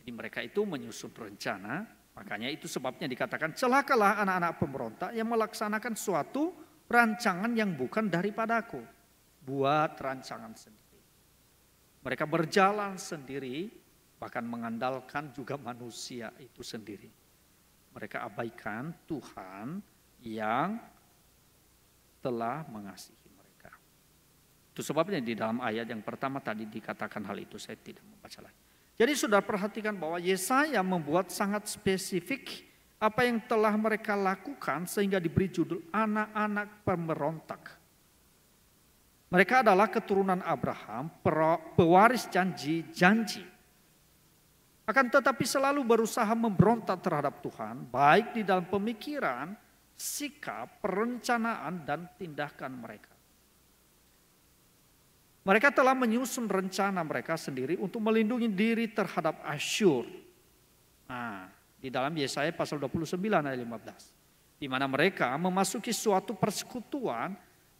Jadi mereka itu menyusun rencana, makanya itu sebabnya dikatakan celakalah anak-anak pemberontak yang melaksanakan suatu rancangan yang bukan daripadaku. Buat rancangan sendiri. Mereka berjalan sendiri, bahkan mengandalkan juga manusia itu sendiri. Mereka abaikan Tuhan yang telah mengasihi mereka. Itu sebabnya di dalam ayat yang pertama tadi dikatakan hal itu, saya tidak membaca lagi. Jadi sudah perhatikan bahwa Yesaya membuat sangat spesifik apa yang telah mereka lakukan sehingga diberi judul anak-anak pemberontak. Mereka adalah keturunan Abraham, pewaris janji. Akan tetapi selalu berusaha memberontak terhadap Tuhan, baik di dalam pemikiran, sikap, perencanaan, dan tindakan mereka. Mereka telah menyusun rencana mereka sendiri untuk melindungi diri terhadap Asyur. Nah, di dalam Yesaya pasal 29 ayat 15. Di mana mereka memasuki suatu persekutuan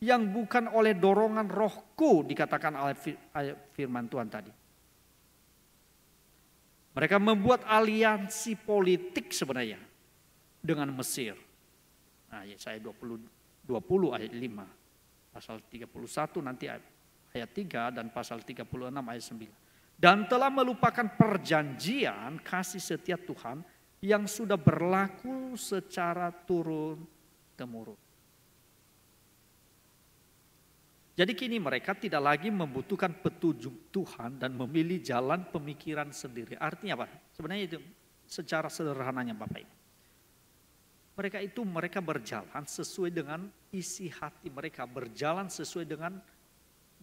yang bukan oleh dorongan rohku, dikatakan oleh firman Tuhan tadi. Mereka membuat aliansi politik sebenarnya dengan Mesir. Nah, Yesaya 20 ayat 5. Pasal 31 nanti ayat 3 dan pasal 36 ayat 9. dan telah melupakan perjanjian kasih setia Tuhan yang sudah berlaku secara turun-temurun. Jadi kini mereka tidak lagi membutuhkan petunjuk Tuhan dan memilih jalan pemikiran sendiri. Artinya apa? Sebenarnya itu secara sederhananya Bapak Ibu. Mereka berjalan sesuai dengan isi hati mereka, berjalan sesuai dengan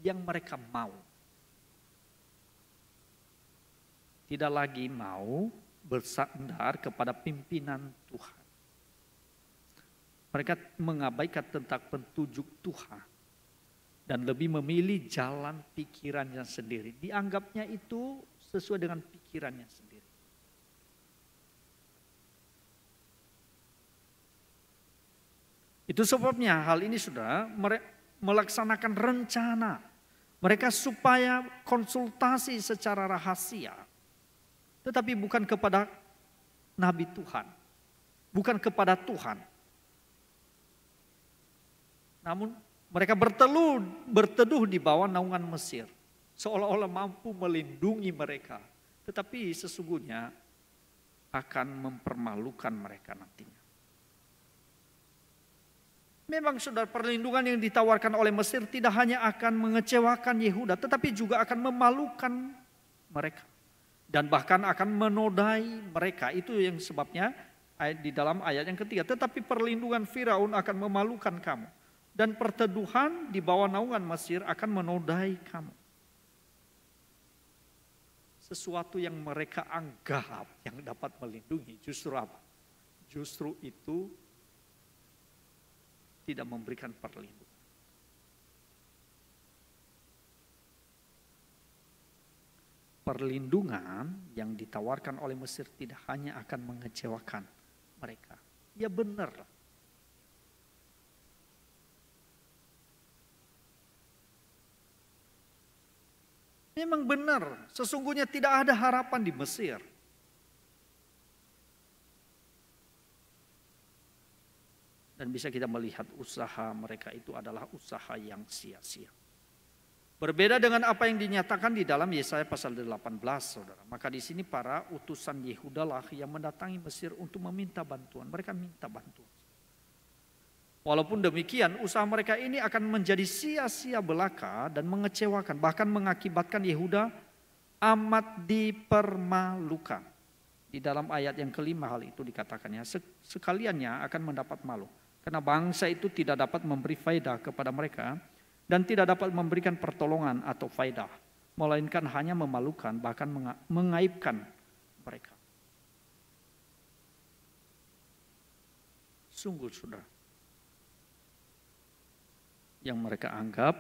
yang mereka mau. Tidak lagi mau bersandar kepada pimpinan Tuhan. Mereka mengabaikan tentang petunjuk Tuhan dan lebih memilih jalan pikirannya sendiri. Dianggapnya itu sesuai dengan pikirannya sendiri. Itu sebabnya hal ini saudara melaksanakan rencana mereka supaya konsultasi secara rahasia. Tetapi bukan kepada Nabi Tuhan. Bukan kepada Tuhan. Namun mereka berteduh di bawah naungan Mesir. Seolah-olah mampu melindungi mereka. Tetapi sesungguhnya akan mempermalukan mereka nantinya. Memang saudara, perlindungan yang ditawarkan oleh Mesir tidak hanya akan mengecewakan Yehuda. Tetapi juga akan memalukan mereka. Dan bahkan akan menodai mereka. Itu yang sebabnya di dalam ayat yang ketiga. Tetapi perlindungan Firaun akan memalukan kamu. Dan perteduhan di bawah naungan Mesir akan menodai kamu. Sesuatu yang mereka anggap yang dapat melindungi justru apa? Justru itu tidak memberikan perlindungan. Perlindungan yang ditawarkan oleh Mesir tidak hanya akan mengecewakan mereka. Ya benar. Memang benar, sesungguhnya tidak ada harapan di Mesir. Dan bisa kita melihat usaha mereka itu adalah usaha yang sia-sia. Berbeda dengan apa yang dinyatakan di dalam Yesaya pasal 18, saudara. Maka di sini para utusan Yehuda lah yang mendatangi Mesir untuk meminta bantuan. Mereka minta bantuan. Walaupun demikian, usaha mereka ini akan menjadi sia-sia belaka dan mengecewakan. Bahkan mengakibatkan Yehuda amat dipermalukan. Di dalam ayat yang kelima hal itu dikatakannya, sekaliannya akan mendapat malu. Karena bangsa itu tidak dapat memberi faedah kepada mereka dan tidak dapat memberikan pertolongan atau faedah. Melainkan hanya memalukan, bahkan mengaibkan mereka. Sungguh saudara, yang mereka anggap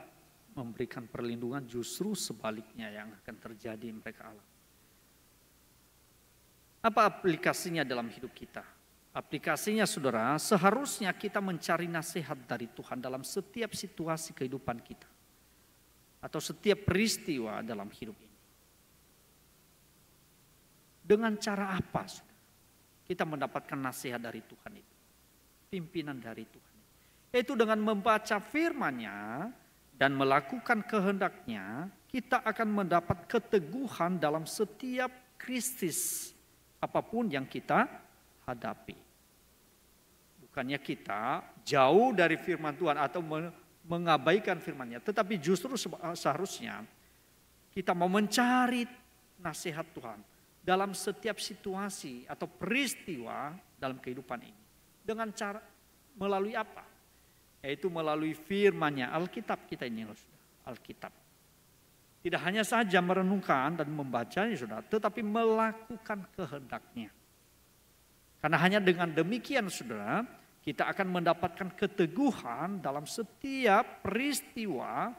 memberikan perlindungan justru sebaliknya yang akan terjadi mereka alami. Apa aplikasinya dalam hidup kita? Aplikasinya saudara, seharusnya kita mencari nasihat dari Tuhan dalam setiap situasi kehidupan kita. Atau setiap peristiwa dalam hidup ini. Dengan cara apa saudara? Kita mendapatkan nasihat dari Tuhan itu. Pimpinan dari Tuhan. Yaitu dengan membaca firman-Nya dan melakukan kehendak-Nya, kita akan mendapat keteguhan dalam setiap krisis apapun yang kita hadapi. Bukannya kita jauh dari firman Tuhan atau mengabaikan firman-Nya, tetapi justru seharusnya kita mau mencari nasihat Tuhan dalam setiap situasi atau peristiwa dalam kehidupan ini. Dengan cara melalui apa? Yaitu melalui firman-Nya, Alkitab kita ini, Alkitab. Tidak hanya saja merenungkan dan membacanya saudara, tetapi melakukan kehendak-Nya. Karena hanya dengan demikian saudara, kita akan mendapatkan keteguhan dalam setiap peristiwa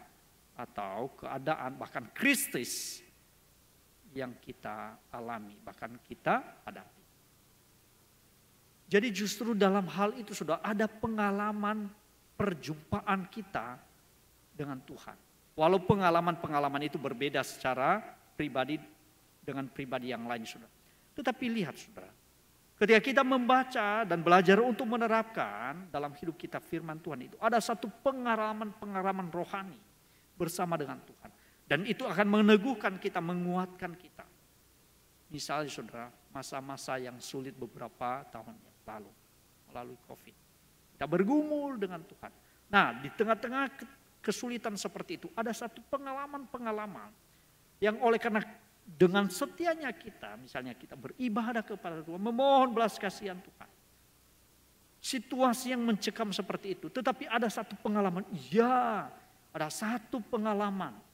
atau keadaan, bahkan krisis yang kita alami, bahkan kita hadapi. Jadi justru dalam hal itu sudah ada pengalaman perjumpaan kita dengan Tuhan. Walau pengalaman-pengalaman itu berbeda secara pribadi dengan pribadi yang lain saudara. Tetapi lihat saudara, ketika kita membaca dan belajar untuk menerapkan dalam hidup kita firman Tuhan itu, ada satu pengalaman-pengalaman rohani bersama dengan Tuhan. Dan itu akan meneguhkan kita, menguatkan kita. Misalnya saudara, masa-masa yang sulit beberapa tahun yang lalu melalui COVID. Kita bergumul dengan Tuhan. Nah, di tengah-tengah kesulitan seperti itu ada satu pengalaman-pengalaman yang oleh karena dengan setianya kita, misalnya kita beribadah kepada Tuhan, memohon belas kasihan Tuhan. Situasi yang mencekam seperti itu, tetapi ada satu pengalaman, ya, ada satu pengalaman.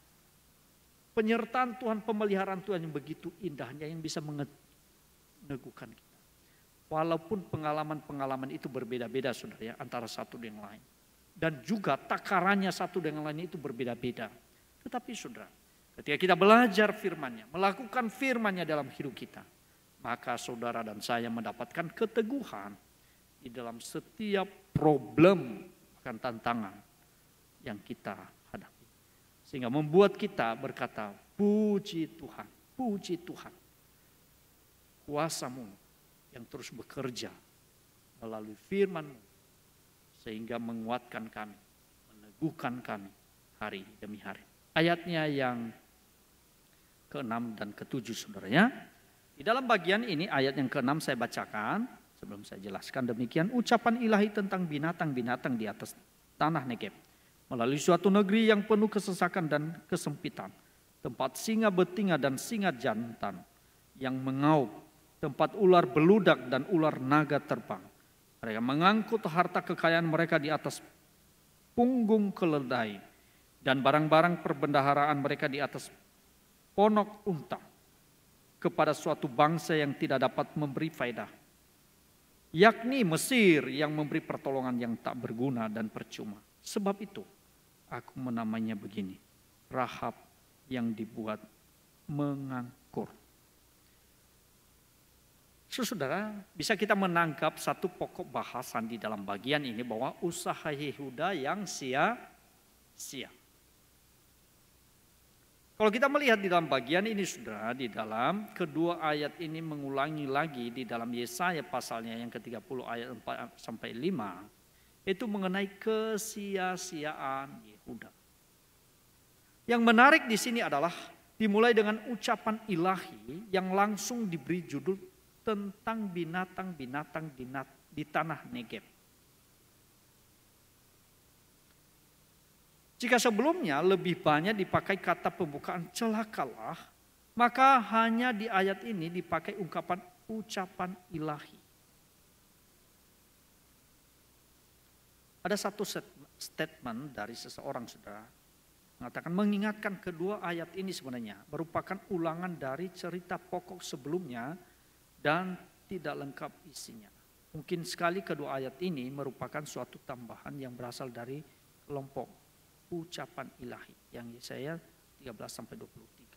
Penyertaan Tuhan, pemeliharaan Tuhan yang begitu indahnya yang bisa meneguhkan kita. Walaupun pengalaman-pengalaman itu berbeda-beda saudara ya, antara satu dengan lain. Dan juga takarannya satu dengan lain itu berbeda-beda. Tetapi saudara, ketika kita belajar firman-Nya, melakukan firman-Nya dalam hidup kita, maka saudara dan saya mendapatkan keteguhan di dalam setiap problem akan tantangan yang kita hadapi. Sehingga membuat kita berkata, puji Tuhan, puji Tuhan. Kuasa-Mu yang terus bekerja melalui firman-Mu. Sehingga menguatkan kami, meneguhkan kami hari demi hari. Ayatnya yang ke-6 dan ke-7 saudara ya. Di dalam bagian ini ayat yang ke-6 saya bacakan. Sebelum saya jelaskan demikian, ucapan ilahi tentang binatang-binatang di atas tanah Negeb. Melalui suatu negeri yang penuh kesesakan dan kesempitan. Tempat singa betina dan singa jantan yang mengaum. Tempat ular beludak dan ular naga terbang. Mereka mengangkut harta kekayaan mereka di atas punggung keledai. Dan barang-barang perbendaharaan mereka di atas ponok unta. Kepada suatu bangsa yang tidak dapat memberi faedah. Yakni Mesir yang memberi pertolongan yang tak berguna dan percuma. Sebab itu aku menamainya begini, Rahab yang dibuat mengangkur. Saudara, bisa kita menangkap satu pokok bahasan di dalam bagian ini bahwa usaha Yehuda yang sia-sia. Kalau kita melihat di dalam bagian ini saudara, di dalam kedua ayat ini mengulangi lagi di dalam Yesaya pasalnya yang ke-30 ayat 4 sampai 5. Itu mengenai kesia-siaan Yehuda. Yang menarik di sini adalah dimulai dengan ucapan ilahi yang langsung diberi judul tentang binatang-binatang di tanah Negeb. Jika sebelumnya lebih banyak dipakai kata pembukaan celakalah, maka hanya di ayat ini dipakai ungkapan ucapan ilahi. Ada satu statement dari seseorang saudara, mengatakan mengingatkan kedua ayat ini sebenarnya merupakan ulangan dari cerita pokok sebelumnya dan tidak lengkap isinya. Mungkin sekali kedua ayat ini merupakan suatu tambahan yang berasal dari kelompok ucapan ilahi yang Yesaya 13 sampai 23.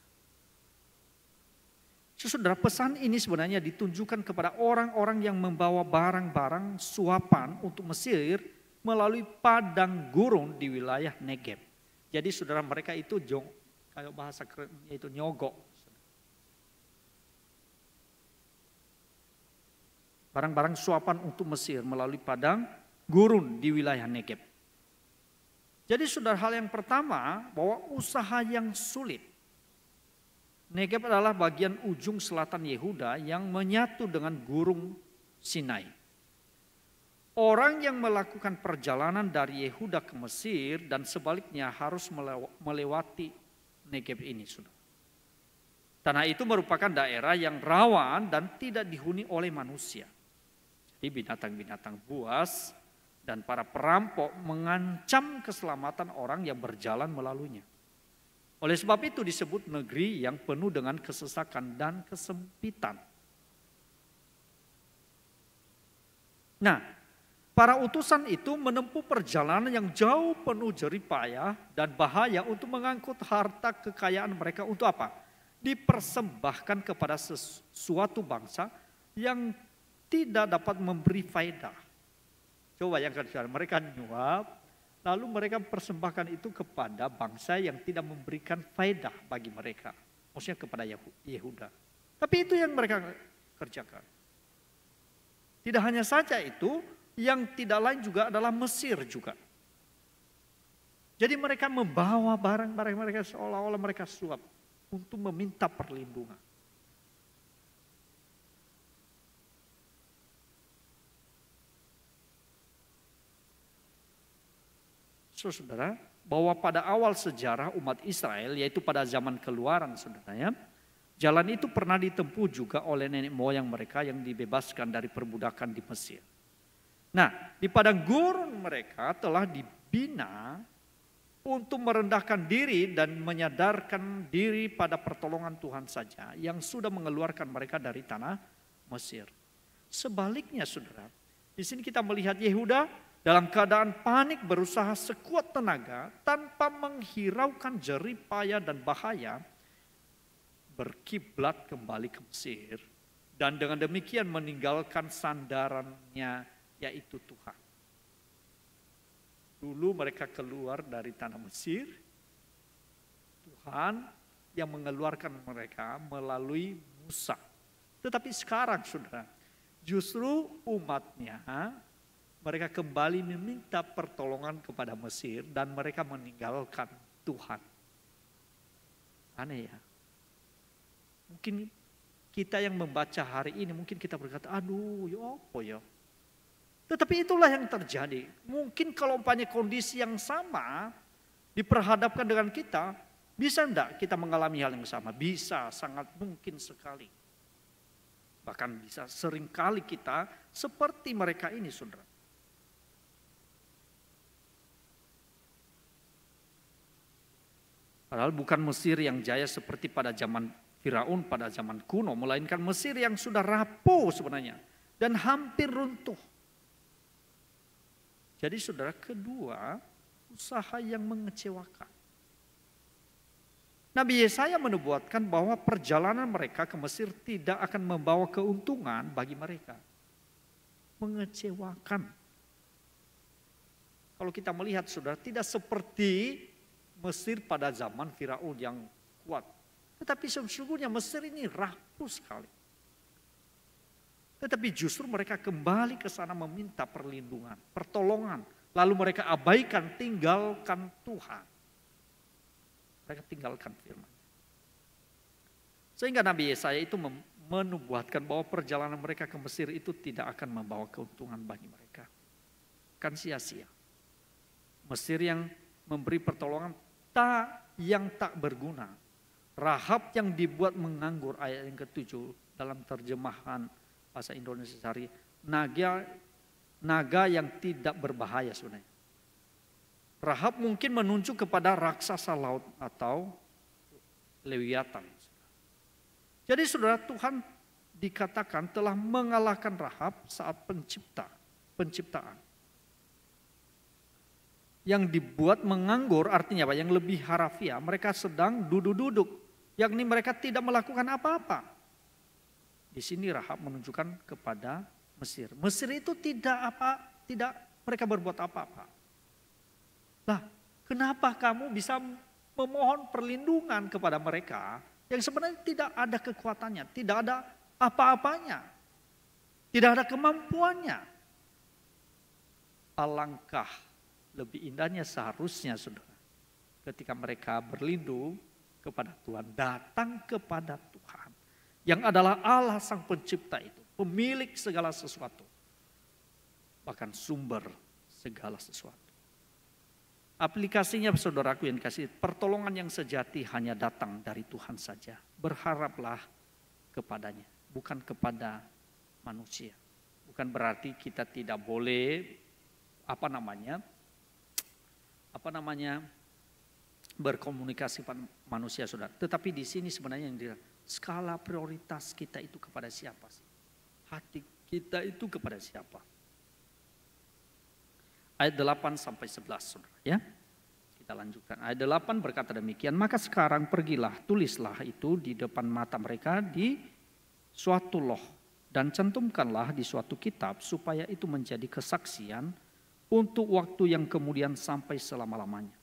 Saudara, pesan ini sebenarnya ditunjukkan kepada orang-orang yang membawa barang-barang suapan untuk Mesir melalui padang gurun di wilayah Negeb. Jadi saudara, mereka itu kalau bahasa kerennya itu nyogok. Barang-barang suapan untuk Mesir melalui padang gurun di wilayah Negeb. Jadi saudara, hal yang pertama bahwa usaha yang sulit. Negeb adalah bagian ujung selatan Yehuda yang menyatu dengan gurun Sinai. Orang yang melakukan perjalanan dari Yehuda ke Mesir dan sebaliknya harus melewati Negeb ini. Saudara. Tanah itu merupakan daerah yang rawan dan tidak dihuni oleh manusia. Jadi binatang-binatang buas dan para perampok mengancam keselamatan orang yang berjalan melaluinya. Oleh sebab itu disebut negeri yang penuh dengan kesesakan dan kesempitan. Nah, para utusan itu menempuh perjalanan yang jauh penuh jeripayah dan bahaya untuk mengangkut harta kekayaan mereka untuk apa? Dipersembahkan kepada sesuatu bangsa yang tidak dapat memberi faedah. Coba yang kedua, mereka nyuap, lalu mereka persembahkan itu kepada bangsa yang tidak memberikan faedah bagi mereka. Maksudnya kepada Yehuda. Tapi itu yang mereka kerjakan. Tidak hanya saja itu, yang tidak lain juga adalah Mesir juga. Jadi mereka membawa barang-barang mereka seolah-olah mereka suap untuk meminta perlindungan. Saudara, bahwa pada awal sejarah umat Israel, yaitu pada zaman keluaran saudaranya, jalan itu pernah ditempuh juga oleh nenek moyang mereka yang dibebaskan dari perbudakan di Mesir. Nah, di padang gurun mereka telah dibina untuk merendahkan diri dan menyadarkan diri pada pertolongan Tuhan saja yang sudah mengeluarkan mereka dari tanah Mesir. Sebaliknya saudara, di sini kita melihat Yehuda dalam keadaan panik berusaha sekuat tenaga tanpa menghiraukan jerih payah dan bahaya berkiblat kembali ke Mesir dan dengan demikian meninggalkan sandarannya yaitu Tuhan. Dulu mereka keluar dari tanah Mesir, Tuhan yang mengeluarkan mereka melalui Musa. Tetapi sekarang saudara, justru umatnya mereka kembali meminta pertolongan kepada Mesir dan mereka meninggalkan Tuhan. Aneh ya. Mungkin kita yang membaca hari ini mungkin kita berkata, aduh ya apa ya. Tetapi itulah yang terjadi. Mungkin kalau umpamanya kondisi yang sama diperhadapkan dengan kita, bisa enggak kita mengalami hal yang sama? Bisa, sangat mungkin sekali. Bahkan bisa seringkali kita seperti mereka ini saudara. Padahal bukan Mesir yang jaya seperti pada zaman Firaun pada zaman kuno, melainkan Mesir yang sudah rapuh sebenarnya dan hampir runtuh. Jadi saudara, kedua, usaha yang mengecewakan. Nabi Yesaya menubuatkan bahwa perjalanan mereka ke Mesir tidak akan membawa keuntungan bagi mereka. Mengecewakan. Kalau kita melihat saudara, tidak seperti Mesir pada zaman Firaun yang kuat. Tetapi sesungguhnya Mesir ini rapuh sekali. Tetapi justru mereka kembali ke sana meminta perlindungan, pertolongan. Lalu mereka abaikan, tinggalkan Tuhan. Mereka tinggalkan firman. Sehingga Nabi Yesaya itu menubuatkan bahwa perjalanan mereka ke Mesir itu tidak akan membawa keuntungan bagi mereka. Kan sia-sia. Mesir yang memberi pertolongan yang tak berguna. Rahab yang dibuat menganggur, ayat yang ke-7 dalam terjemahan bahasa Indonesia sehari, naga yang tidak berbahaya sebenarnya. Rahab mungkin menunjuk kepada raksasa laut atau Lewiatan. Jadi saudara, Tuhan dikatakan telah mengalahkan Rahab saat penciptaan. Yang dibuat menganggur artinya apa? Yang lebih harafiah, mereka sedang duduk-duduk, yakni mereka tidak melakukan apa-apa. Di sini Rahab menunjukkan kepada Mesir. Mesir itu tidak mereka berbuat apa-apa. Lah, kenapa kamu bisa memohon perlindungan kepada mereka yang sebenarnya tidak ada kekuatannya, tidak ada apa-apanya, tidak ada kemampuannya? Alangkah lebih indahnya seharusnya saudara, ketika mereka berlindung kepada Tuhan, datang kepada Tuhan yang adalah Allah sang pencipta itu, pemilik segala sesuatu, bahkan sumber segala sesuatu. Aplikasinya saudaraku yang dikasihi, pertolongan yang sejati hanya datang dari Tuhan saja. Berharaplah kepadanya, bukan kepada manusia. Bukan berarti kita tidak boleh berkomunikasi pada manusia saudara. Tetapi di sini sebenarnya yang skala prioritas kita itu kepada siapa sih? Hati kita itu kepada siapa? Ayat 8 sampai 11 saudara ya. Kita lanjutkan. Ayat 8 berkata demikian, maka sekarang pergilah, tulislah itu di depan mata mereka di suatu loh dan cantumkanlah di suatu kitab supaya itu menjadi kesaksian untuk waktu yang kemudian sampai selama-lamanya.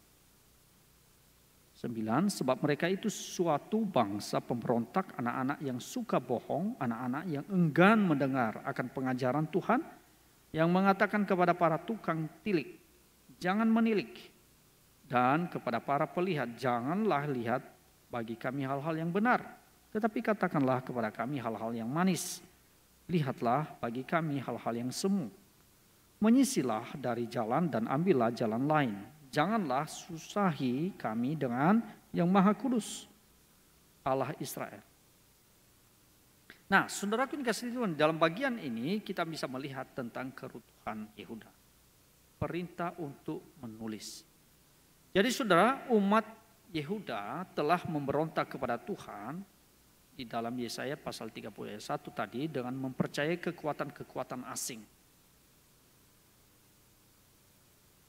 9, sebab mereka itu suatu bangsa pemberontak, anak-anak yang suka bohong, anak-anak yang enggan mendengar akan pengajaran Tuhan, yang mengatakan kepada para tukang tilik, jangan menilik, Dan kepada para pelihat, janganlah lihat bagi kami hal-hal yang benar, tetapi katakanlah kepada kami hal-hal yang manis. Lihatlah bagi kami hal-hal yang semu. Menyisilah dari jalan dan ambillah jalan lain. Janganlah susahi kami dengan yang Maha Kudus, Allah Israel. Nah, saudaraku yang kasih Tuhan, dalam bagian ini kita bisa melihat tentang kerutuhan Yehuda. Perintah untuk menulis. Jadi saudara, umat Yehuda telah memberontak kepada Tuhan di dalam Yesaya pasal 30 ayat 1 tadi dengan mempercayai kekuatan-kekuatan asing.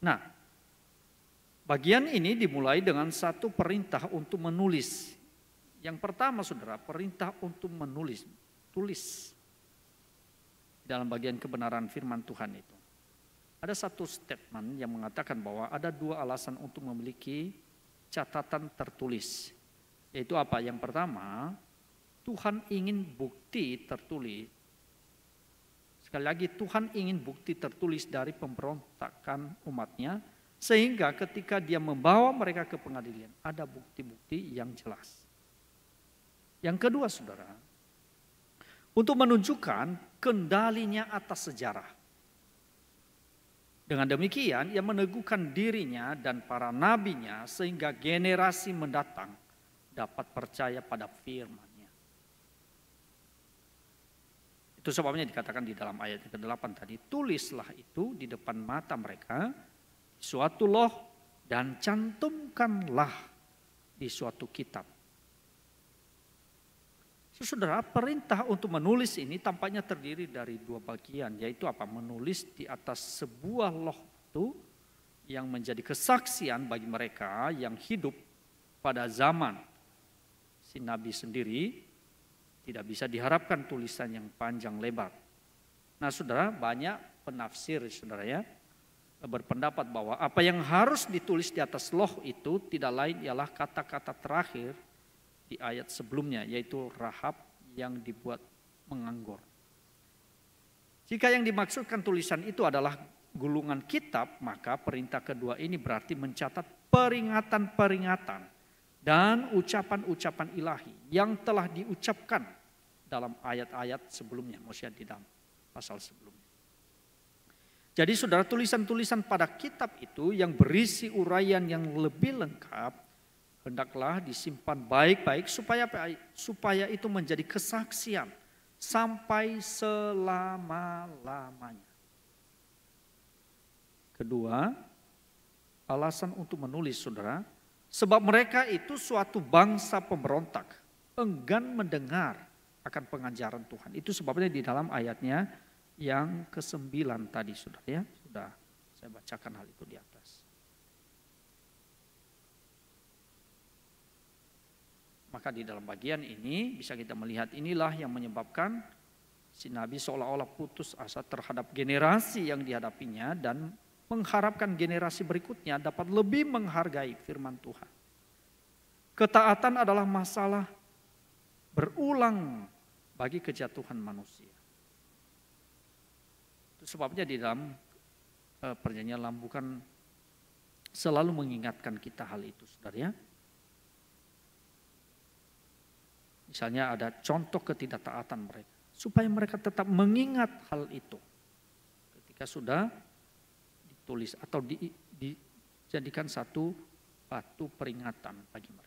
Nah, bagian ini dimulai dengan satu perintah untuk menulis. Yang pertama saudara, perintah untuk menulis. Tulis dalam bagian kebenaran firman Tuhan itu. Ada satu statement yang mengatakan bahwa ada dua alasan untuk memiliki catatan tertulis. Yaitu apa? Yang pertama, Tuhan ingin bukti tertulis. Sekali lagi, Tuhan ingin bukti tertulis dari pemberontakan umatnya, sehingga ketika dia membawa mereka ke pengadilan, ada bukti-bukti yang jelas. Yang kedua saudara, untuk menunjukkan kendalinya atas sejarah. Dengan demikian, ia meneguhkan dirinya dan para nabinya sehingga generasi mendatang dapat percaya pada firman-Nya. Itu sebabnya dikatakan di dalam ayat ke-8 tadi, tulislah itu di depan mata mereka, suatu loh, dan cantumkanlah di suatu kitab. Saudara, perintah untuk menulis ini tampaknya terdiri dari dua bagian, yaitu apa? Menulis di atas sebuah loh itu yang menjadi kesaksian bagi mereka yang hidup pada zaman si nabi sendiri. Tidak bisa diharapkan tulisan yang panjang lebar. Nah saudara, banyak penafsir saudara ya berpendapat bahwa apa yang harus ditulis di atas loh itu tidak lain ialah kata-kata terakhir di ayat sebelumnya, yaitu Rahab yang dibuat menganggur. Jika yang dimaksudkan tulisan itu adalah gulungan kitab, maka perintah kedua ini berarti mencatat peringatan-peringatan dan ucapan-ucapan ilahi yang telah diucapkan dalam ayat-ayat sebelumnya, maksudnya di dalam pasal sebelumnya. Jadi saudara, tulisan-tulisan pada kitab itu yang berisi uraian yang lebih lengkap hendaklah disimpan baik-baik supaya itu menjadi kesaksian sampai selama-lamanya. Kedua, alasan untuk menulis saudara, sebab mereka itu suatu bangsa pemberontak, enggan mendengar akan pengajaran Tuhan. Itu sebabnya di dalam ayatnya yang ke-9 tadi saudara ya, sudah saya bacakan hal itu di atas. Maka di dalam bagian ini bisa kita melihat inilah yang menyebabkan si Nabi seolah-olah putus asa terhadap generasi yang dihadapinya dan mengharapkan generasi berikutnya dapat lebih menghargai firman Tuhan. Ketaatan adalah masalah berulang bagi kejatuhan manusia. Itu sebabnya di dalam perjanjian lama bukan selalu mengingatkan kita hal itu saudara ya. Misalnya ada contoh ketidaktaatan mereka. Supaya mereka tetap mengingat hal itu. Ketika sudah ditulis atau dijadikan satu batu peringatan bagi mereka.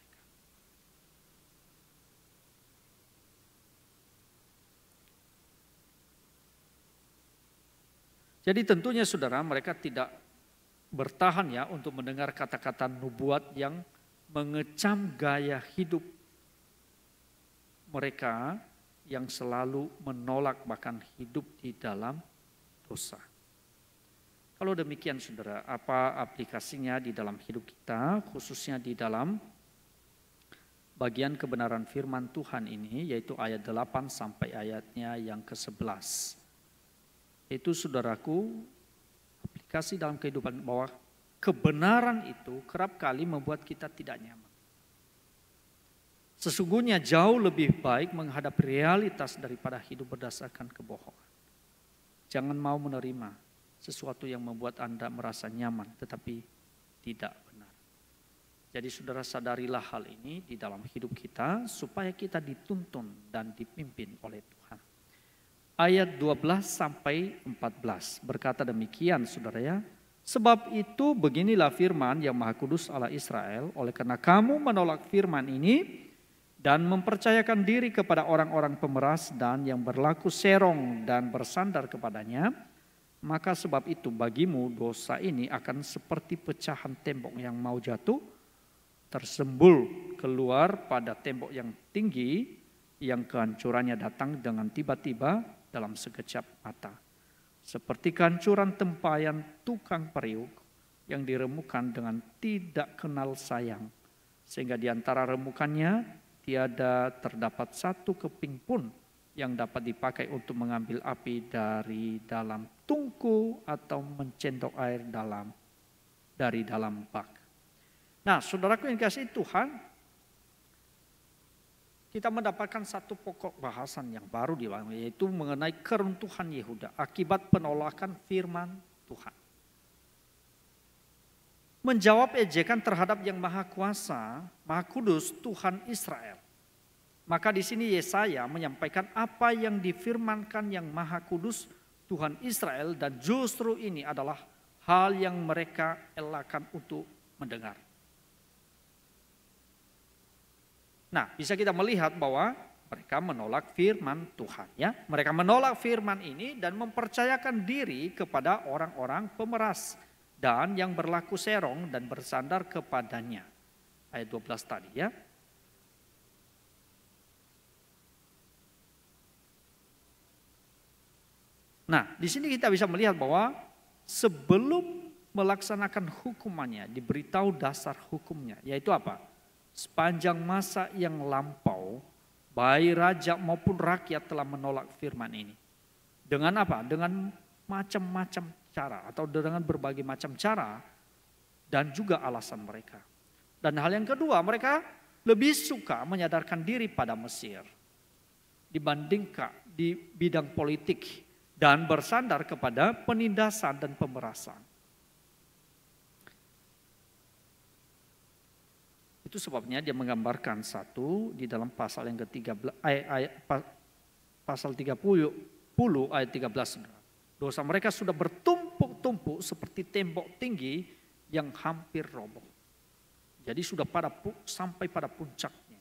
Jadi tentunya saudara, mereka tidak bertahan ya untuk mendengar kata-kata nubuat yang mengecam gaya hidup mereka yang selalu menolak bahkan hidup di dalam dosa. Kalau demikian saudara, apa aplikasinya di dalam hidup kita, khususnya di dalam bagian kebenaran firman Tuhan ini, yaitu ayat 8 sampai ayatnya yang ke-11. Itu saudaraku, aplikasi dalam kehidupan bahwa kebenaran itu kerap kali membuat kita tidak nyaman. Sesungguhnya jauh lebih baik menghadapi realitas daripada hidup berdasarkan kebohongan. Jangan mau menerima sesuatu yang membuat Anda merasa nyaman tetapi tidak benar. Jadi saudara sadarilah hal ini di dalam hidup kita supaya kita dituntun dan dipimpin oleh Tuhan. Ayat 12 sampai 14 berkata demikian saudara ya. Sebab itu beginilah firman yang Maha Kudus Allah Israel, oleh karena kamu menolak firman ini dan mempercayakan diri kepada orang-orang pemeras dan yang berlaku serong dan bersandar kepadanya, maka sebab itu bagimu dosa ini akan seperti pecahan tembok yang mau jatuh, tersembul keluar pada tembok yang tinggi yang kehancurannya datang dengan tiba-tiba dalam sekejap mata. Seperti kehancuran tempayan tukang periuk yang diremukan dengan tidak kenal sayang, sehingga di antara remukannya tiada terdapat satu keping pun yang dapat dipakai untuk mengambil api dari dalam tungku atau mencendok air dari dalam bak. Nah, saudaraku yang dikasihi Tuhan, kita mendapatkan satu pokok bahasan yang baru di bawah, yaitu mengenai keruntuhan Yehuda akibat penolakan firman Tuhan. Menjawab ejekan terhadap yang Maha Kuasa, Maha Kudus Tuhan Israel. Maka di sini Yesaya menyampaikan apa yang difirmankan yang Maha Kudus Tuhan Israel, dan justru ini adalah hal yang mereka elakkan untuk mendengar. Nah, bisa kita melihat bahwa mereka menolak firman Tuhan, ya. Mereka menolak firman ini dan mempercayakan diri kepada orang-orang pemeras dan yang berlaku serong dan bersandar kepadanya. Ayat 12 tadi, ya. Nah, di sini kita bisa melihat bahwa sebelum melaksanakan hukumannya diberitahu dasar hukumnya, yaitu apa? Sepanjang masa yang lampau, baik raja maupun rakyat telah menolak firman ini. Dengan apa? Dengan macam-macam cara atau dengan berbagai macam cara dan juga alasan mereka. Dan hal yang kedua, mereka lebih suka menyadarkan diri pada Mesir dibandingkan di bidang politik dan bersandar kepada penindasan dan pemerasan. Itu sebabnya dia menggambarkan satu di dalam pasal yang ke-13 pasal 30 ayat 13. Dosa mereka sudah bertumpuk-tumpuk seperti tembok tinggi yang hampir roboh. Jadi sudah sampai pada puncaknya.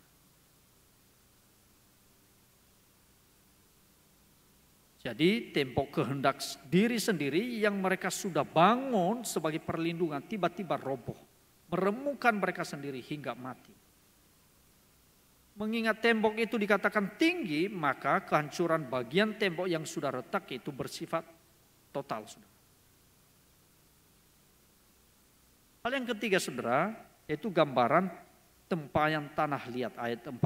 Jadi tembok kehendak diri sendiri yang mereka sudah bangun sebagai perlindungan tiba-tiba roboh. Meremukan mereka sendiri hingga mati. Mengingat tembok itu dikatakan tinggi, maka kehancuran bagian tembok yang sudah retak itu bersifat total. Hal yang ketiga saudara, yaitu gambaran tempayan tanah liat ayat 14.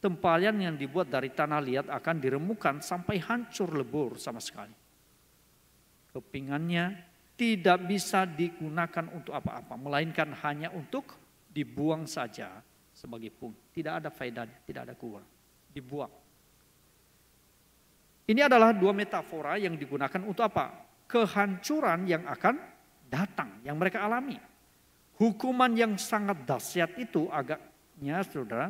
Tempayan yang dibuat dari tanah liat akan diremukan sampai hancur lebur sama sekali. Kepingannya tidak bisa digunakan untuk apa-apa, melainkan hanya untuk dibuang saja sebagai pungut. Tidak ada faedahnya, tidak ada kurang. Dibuang. Ini adalah dua metafora yang digunakan untuk apa? Kehancuran yang akan datang, yang mereka alami. Hukuman yang sangat dahsyat itu agaknya saudara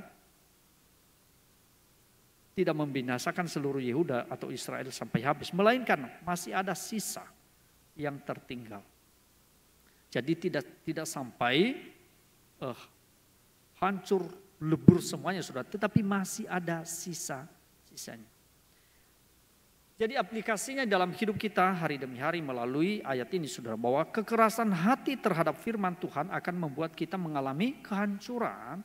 tidak membinasakan seluruh Yehuda atau Israel sampai habis, melainkan masih ada sisa yang tertinggal. Jadi tidak sampai hancur lebur semuanya sudah, tetapi masih ada sisanya. Jadi aplikasinya dalam hidup kita hari demi hari melalui ayat ini saudara, bahwa kekerasan hati terhadap firman Tuhan akan membuat kita mengalami kehancuran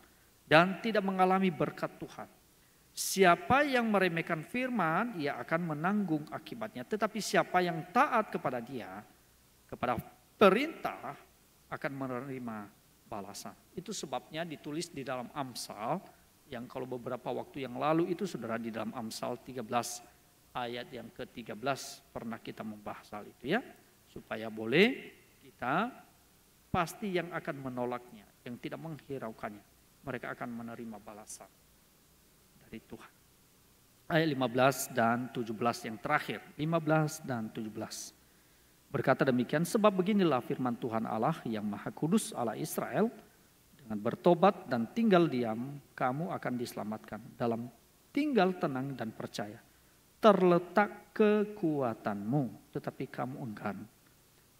dan tidak mengalami berkat Tuhan. Siapa yang meremehkan firman, ia akan menanggung akibatnya. Tetapi siapa yang taat kepada dia, kepada perintah, akan menerima balasan. Itu sebabnya ditulis di dalam Amsal, yang kalau beberapa waktu yang lalu itu saudara di dalam Amsal 13 ayat yang ke-13 pernah kita membahas hal itu ya. Supaya boleh kita pasti yang akan menolaknya, yang tidak menghiraukannya, mereka akan menerima balasan dari Tuhan. Ayat 15 dan 17 yang terakhir, 15 dan 17. Berkata demikian, sebab beginilah firman Tuhan Allah yang Maha Kudus Allah Israel, Dengan bertobat dan tinggal diam, kamu akan diselamatkan. Dalam tinggal tenang dan percaya. Terletak kekuatanmu, tetapi kamu enggan.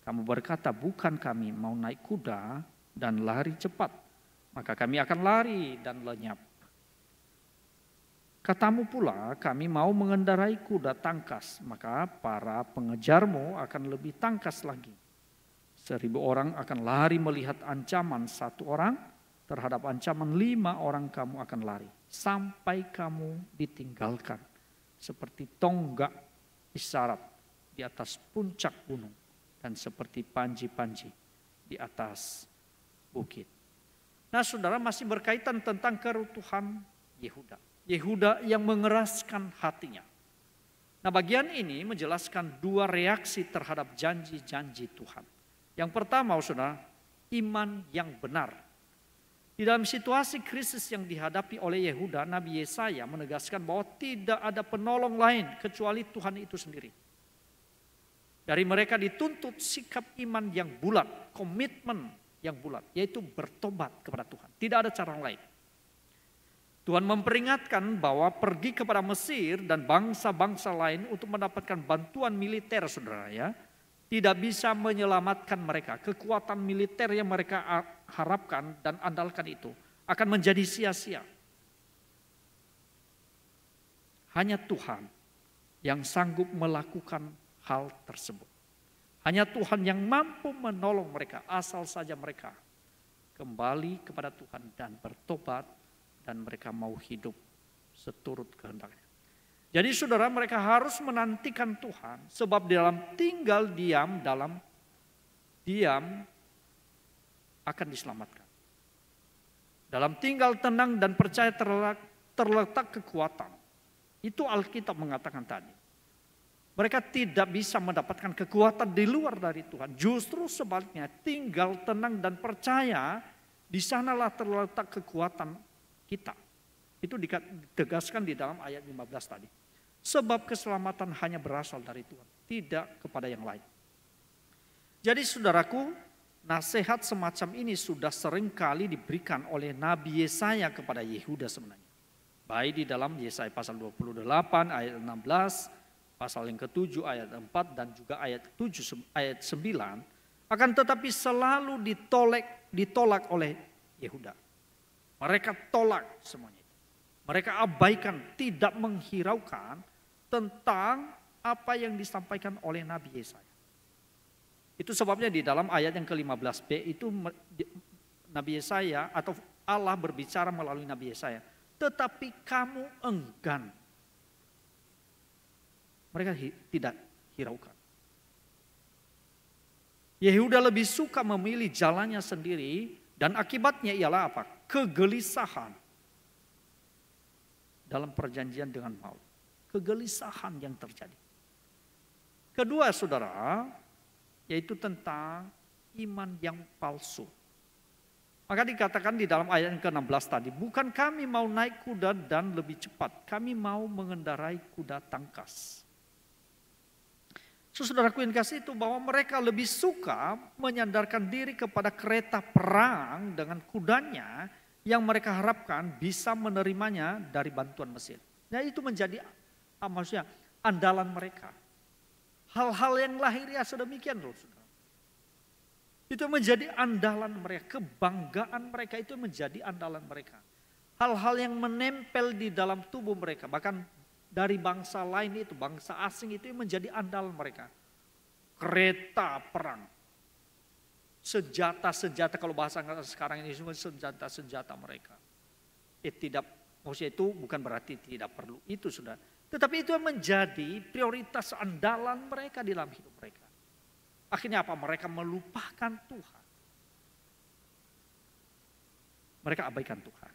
Kamu berkata, bukan kami mau naik kuda dan lari cepat, maka kami akan lari dan lenyap. Katamu pula, kami mau mengendarai kuda tangkas, maka para pengejarmu akan lebih tangkas lagi. 1.000 orang akan lari melihat ancaman 1 orang, terhadap ancaman 5 orang kamu akan lari. Sampai kamu ditinggalkan, seperti tonggak isyarat di atas puncak gunung, dan seperti panji-panji di atas bukit. Nah, saudara, masih berkaitan tentang keruntuhan Yehuda. Yehuda yang mengeraskan hatinya. Nah, bagian ini menjelaskan 2 reaksi terhadap janji-janji Tuhan. Yang pertama, saudara, iman yang benar. Di dalam situasi krisis yang dihadapi oleh Yehuda, Nabi Yesaya menegaskan bahwa tidak ada penolong lain kecuali Tuhan itu sendiri. Dari mereka dituntut sikap iman yang bulat, komitmen yang bulat, yaitu bertobat kepada Tuhan. Tidak ada cara lain. Tuhan memperingatkan bahwa pergi kepada Mesir dan bangsa-bangsa lain untuk mendapatkan bantuan militer, saudara, ya, tidak bisa menyelamatkan mereka. Kekuatan militer yang mereka harapkan dan andalkan itu akan menjadi sia-sia. Hanya Tuhan yang sanggup melakukan hal tersebut. Hanya Tuhan yang mampu menolong mereka, asal saja mereka kembali kepada Tuhan dan bertobat, dan mereka mau hidup seturut kehendaknya. Jadi saudara, mereka harus menantikan Tuhan, sebab dalam tinggal diam, akan diselamatkan. Dalam tinggal tenang dan percaya terletak kekuatan. Itu Alkitab mengatakan tadi. Mereka tidak bisa mendapatkan kekuatan di luar dari Tuhan. Justru sebaliknya, tinggal tenang dan percaya, di sanalah terletak kekuatan kita. Itu ditegaskan di dalam ayat 15 tadi. Sebab keselamatan hanya berasal dari Tuhan, tidak kepada yang lain. Jadi saudaraku, nasihat semacam ini sudah sering kali diberikan oleh Nabi Yesaya kepada Yehuda sebenarnya. Baik di dalam Yesaya pasal 28 ayat 16, pasal yang ke-7 ayat 4 dan juga ayat 7 ayat 9, akan tetapi selalu ditolak oleh Yehuda. Mereka tolak semuanya. Mereka abaikan, tidak menghiraukan tentang apa yang disampaikan oleh Nabi Yesaya. Itu sebabnya di dalam ayat yang ke-15b itu Nabi Yesaya atau Allah berbicara melalui Nabi Yesaya. Tetapi kamu enggan. Mereka tidak hiraukan. Yehuda lebih suka memilih jalannya sendiri dan akibatnya ialah apa? Kegelisahan dalam perjanjian dengan maut. Kegelisahan yang terjadi. Kedua saudara, yaitu tentang iman yang palsu. Maka dikatakan di dalam ayat yang ke-16 tadi, bukan kami mau naik kuda dan lebih cepat, kami mau mengendarai kuda tangkas. Saudaraku yang kasih itu bahwa mereka lebih suka menyandarkan diri kepada kereta perang dengan kudanya yang mereka harapkan bisa menerimanya dari bantuan Mesir. Nah itu menjadi maksudnya andalan mereka. Hal-hal yang lahiriah sedemikian loh saudara. Itu menjadi andalan mereka, kebanggaan mereka itu menjadi andalan mereka. Hal-hal yang menempel di dalam tubuh mereka, bahkan dari bangsa lain itu, bangsa asing itu menjadi andalan mereka. Kereta perang. Senjata-senjata, kalau bahasa sekarang ini semua senjata-senjata mereka. Maksudnya itu bukan berarti tidak perlu itu sudah. Tetapi itu menjadi prioritas andalan mereka di dalam hidup mereka. Akhirnya apa? Mereka melupakan Tuhan. Mereka abaikan Tuhan.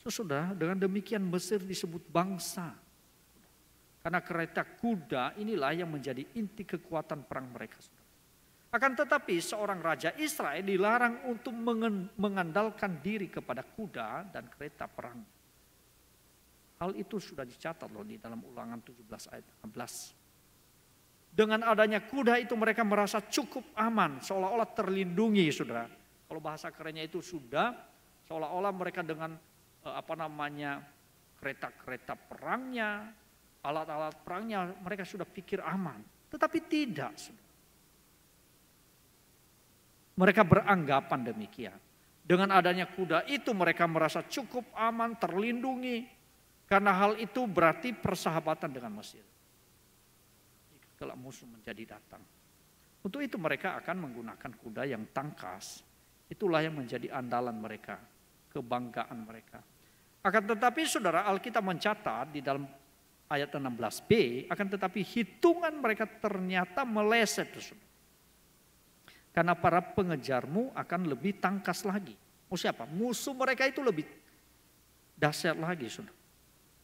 Saudara, dengan demikian Mesir disebut bangsa. Karena kereta kuda inilah yang menjadi inti kekuatan perang mereka. Akan tetapi seorang raja Israel dilarang untuk mengandalkan diri kepada kuda dan kereta perang. Hal itu sudah dicatat loh di dalam Ulangan 17 ayat 16. Dengan adanya kuda itu mereka merasa cukup aman, seolah-olah terlindungi, saudara. Kalau bahasa kerennya itu sudah seolah-olah mereka dengan kereta-kereta perangnya, alat-alat perangnya, mereka sudah pikir aman. Tetapi tidak, saudara. Mereka beranggapan demikian. Dengan adanya kuda itu mereka merasa cukup aman, terlindungi. Karena hal itu berarti persahabatan dengan Mesir. Kalau musuh menjadi datang. Untuk itu mereka akan menggunakan kuda yang tangkas. Itulah yang menjadi andalan mereka, kebanggaan mereka. Akan tetapi saudara, Alkitab mencatat di dalam ayat 16b, akan tetapi hitungan mereka ternyata meleset. Karena para pengejarmu akan lebih tangkas lagi. Siapa? Musuh mereka itu lebih dahsyat lagi, saudara.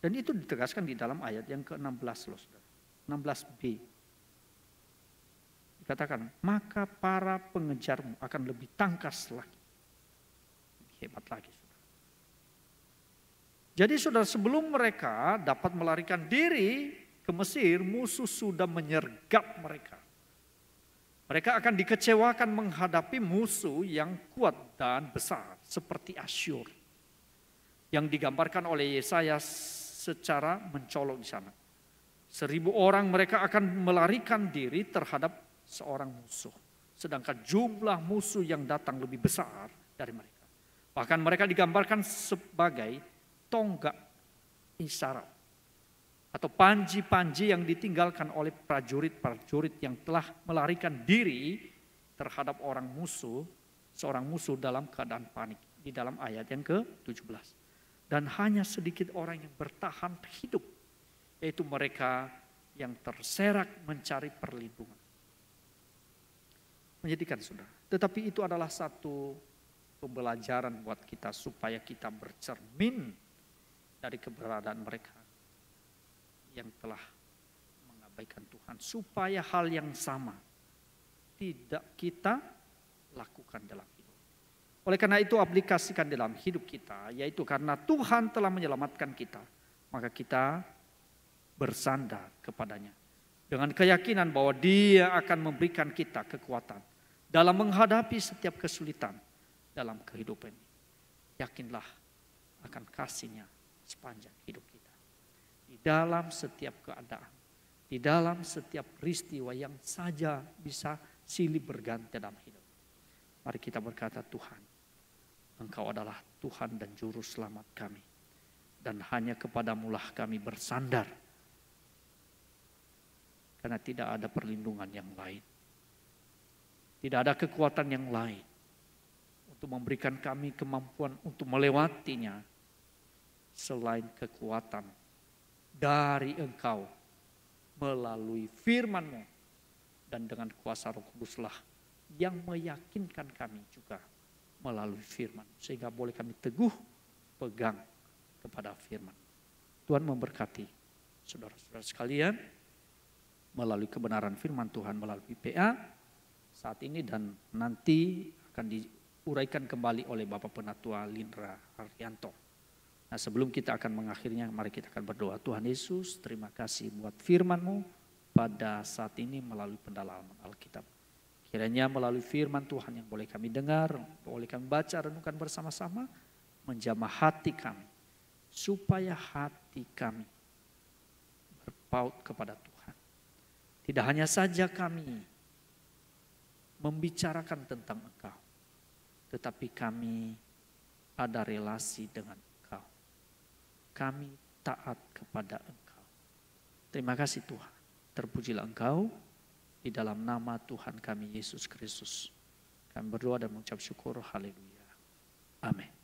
Dan itu ditegaskan di dalam ayat yang ke-16 loh, saudara. 16b. Dikatakan, maka para pengejarmu akan lebih tangkas lagi. Lebih hebat lagi, saudara. Jadi saudara, sebelum mereka dapat melarikan diri ke Mesir, musuh sudah menyergap mereka. Mereka akan dikecewakan menghadapi musuh yang kuat dan besar seperti Asyur. Yang digambarkan oleh Yesaya secara mencolok di sana. 1.000 orang mereka akan melarikan diri terhadap seorang musuh. Sedangkan jumlah musuh yang datang lebih besar dari mereka. Bahkan mereka digambarkan sebagai tonggak isyarat. Atau panji-panji yang ditinggalkan oleh prajurit-prajurit yang telah melarikan diri terhadap orang musuh, seorang musuh dalam keadaan panik. Di dalam ayat yang ke-17. Dan hanya sedikit orang yang bertahan hidup, yaitu mereka yang terserak mencari perlindungan. Menyedihkan, saudara. Tetapi itu adalah satu pembelajaran buat kita supaya kita bercermin dari keberadaan mereka yang telah mengabaikan Tuhan, supaya hal yang sama tidak kita lakukan dalam hidup. Oleh karena itu aplikasikan dalam hidup kita, yaitu karena Tuhan telah menyelamatkan kita, maka kita bersandar kepadanya dengan keyakinan bahwa Dia akan memberikan kita kekuatan dalam menghadapi setiap kesulitan dalam kehidupan ini. Yakinlah akan kasih-Nya sepanjang hidup kita. Di dalam setiap keadaan, di dalam setiap peristiwa yang saja bisa silih berganti dalam hidup. Mari kita berkata, Tuhan, Engkau adalah Tuhan dan Juru Selamat kami. Dan hanya kepadamulah kami bersandar. Karena tidak ada perlindungan yang lain. Tidak ada kekuatan yang lain. Untuk memberikan kami kemampuan untuk melewatinya. Selain kekuatan dari Engkau melalui firman-Mu dan dengan kuasa Roh Kuduslah yang meyakinkan kami juga melalui firman, sehingga boleh kami teguh pegang kepada firman. Tuhan memberkati saudara-saudara sekalian melalui kebenaran firman Tuhan melalui PA saat ini dan nanti akan diuraikan kembali oleh Bapak Penatua Lindra Haryanto. Nah, sebelum kita akan mengakhirinya, mari kita akan berdoa. Tuhan Yesus, terima kasih buat firman-Mu pada saat ini melalui pendalaman Alkitab. Kiranya melalui firman Tuhan yang boleh kami dengar, boleh kami baca, renungkan bersama-sama, menjamah hati kami, supaya hati kami berpaut kepada Tuhan. Tidak hanya saja kami membicarakan tentang Engkau, tetapi kami ada relasi dengan Engkau. Kami taat kepada Engkau. Terima kasih Tuhan. Terpujilah Engkau di dalam nama Tuhan kami Yesus Kristus. Kami berdoa dan mengucap syukur. Haleluya. Amin.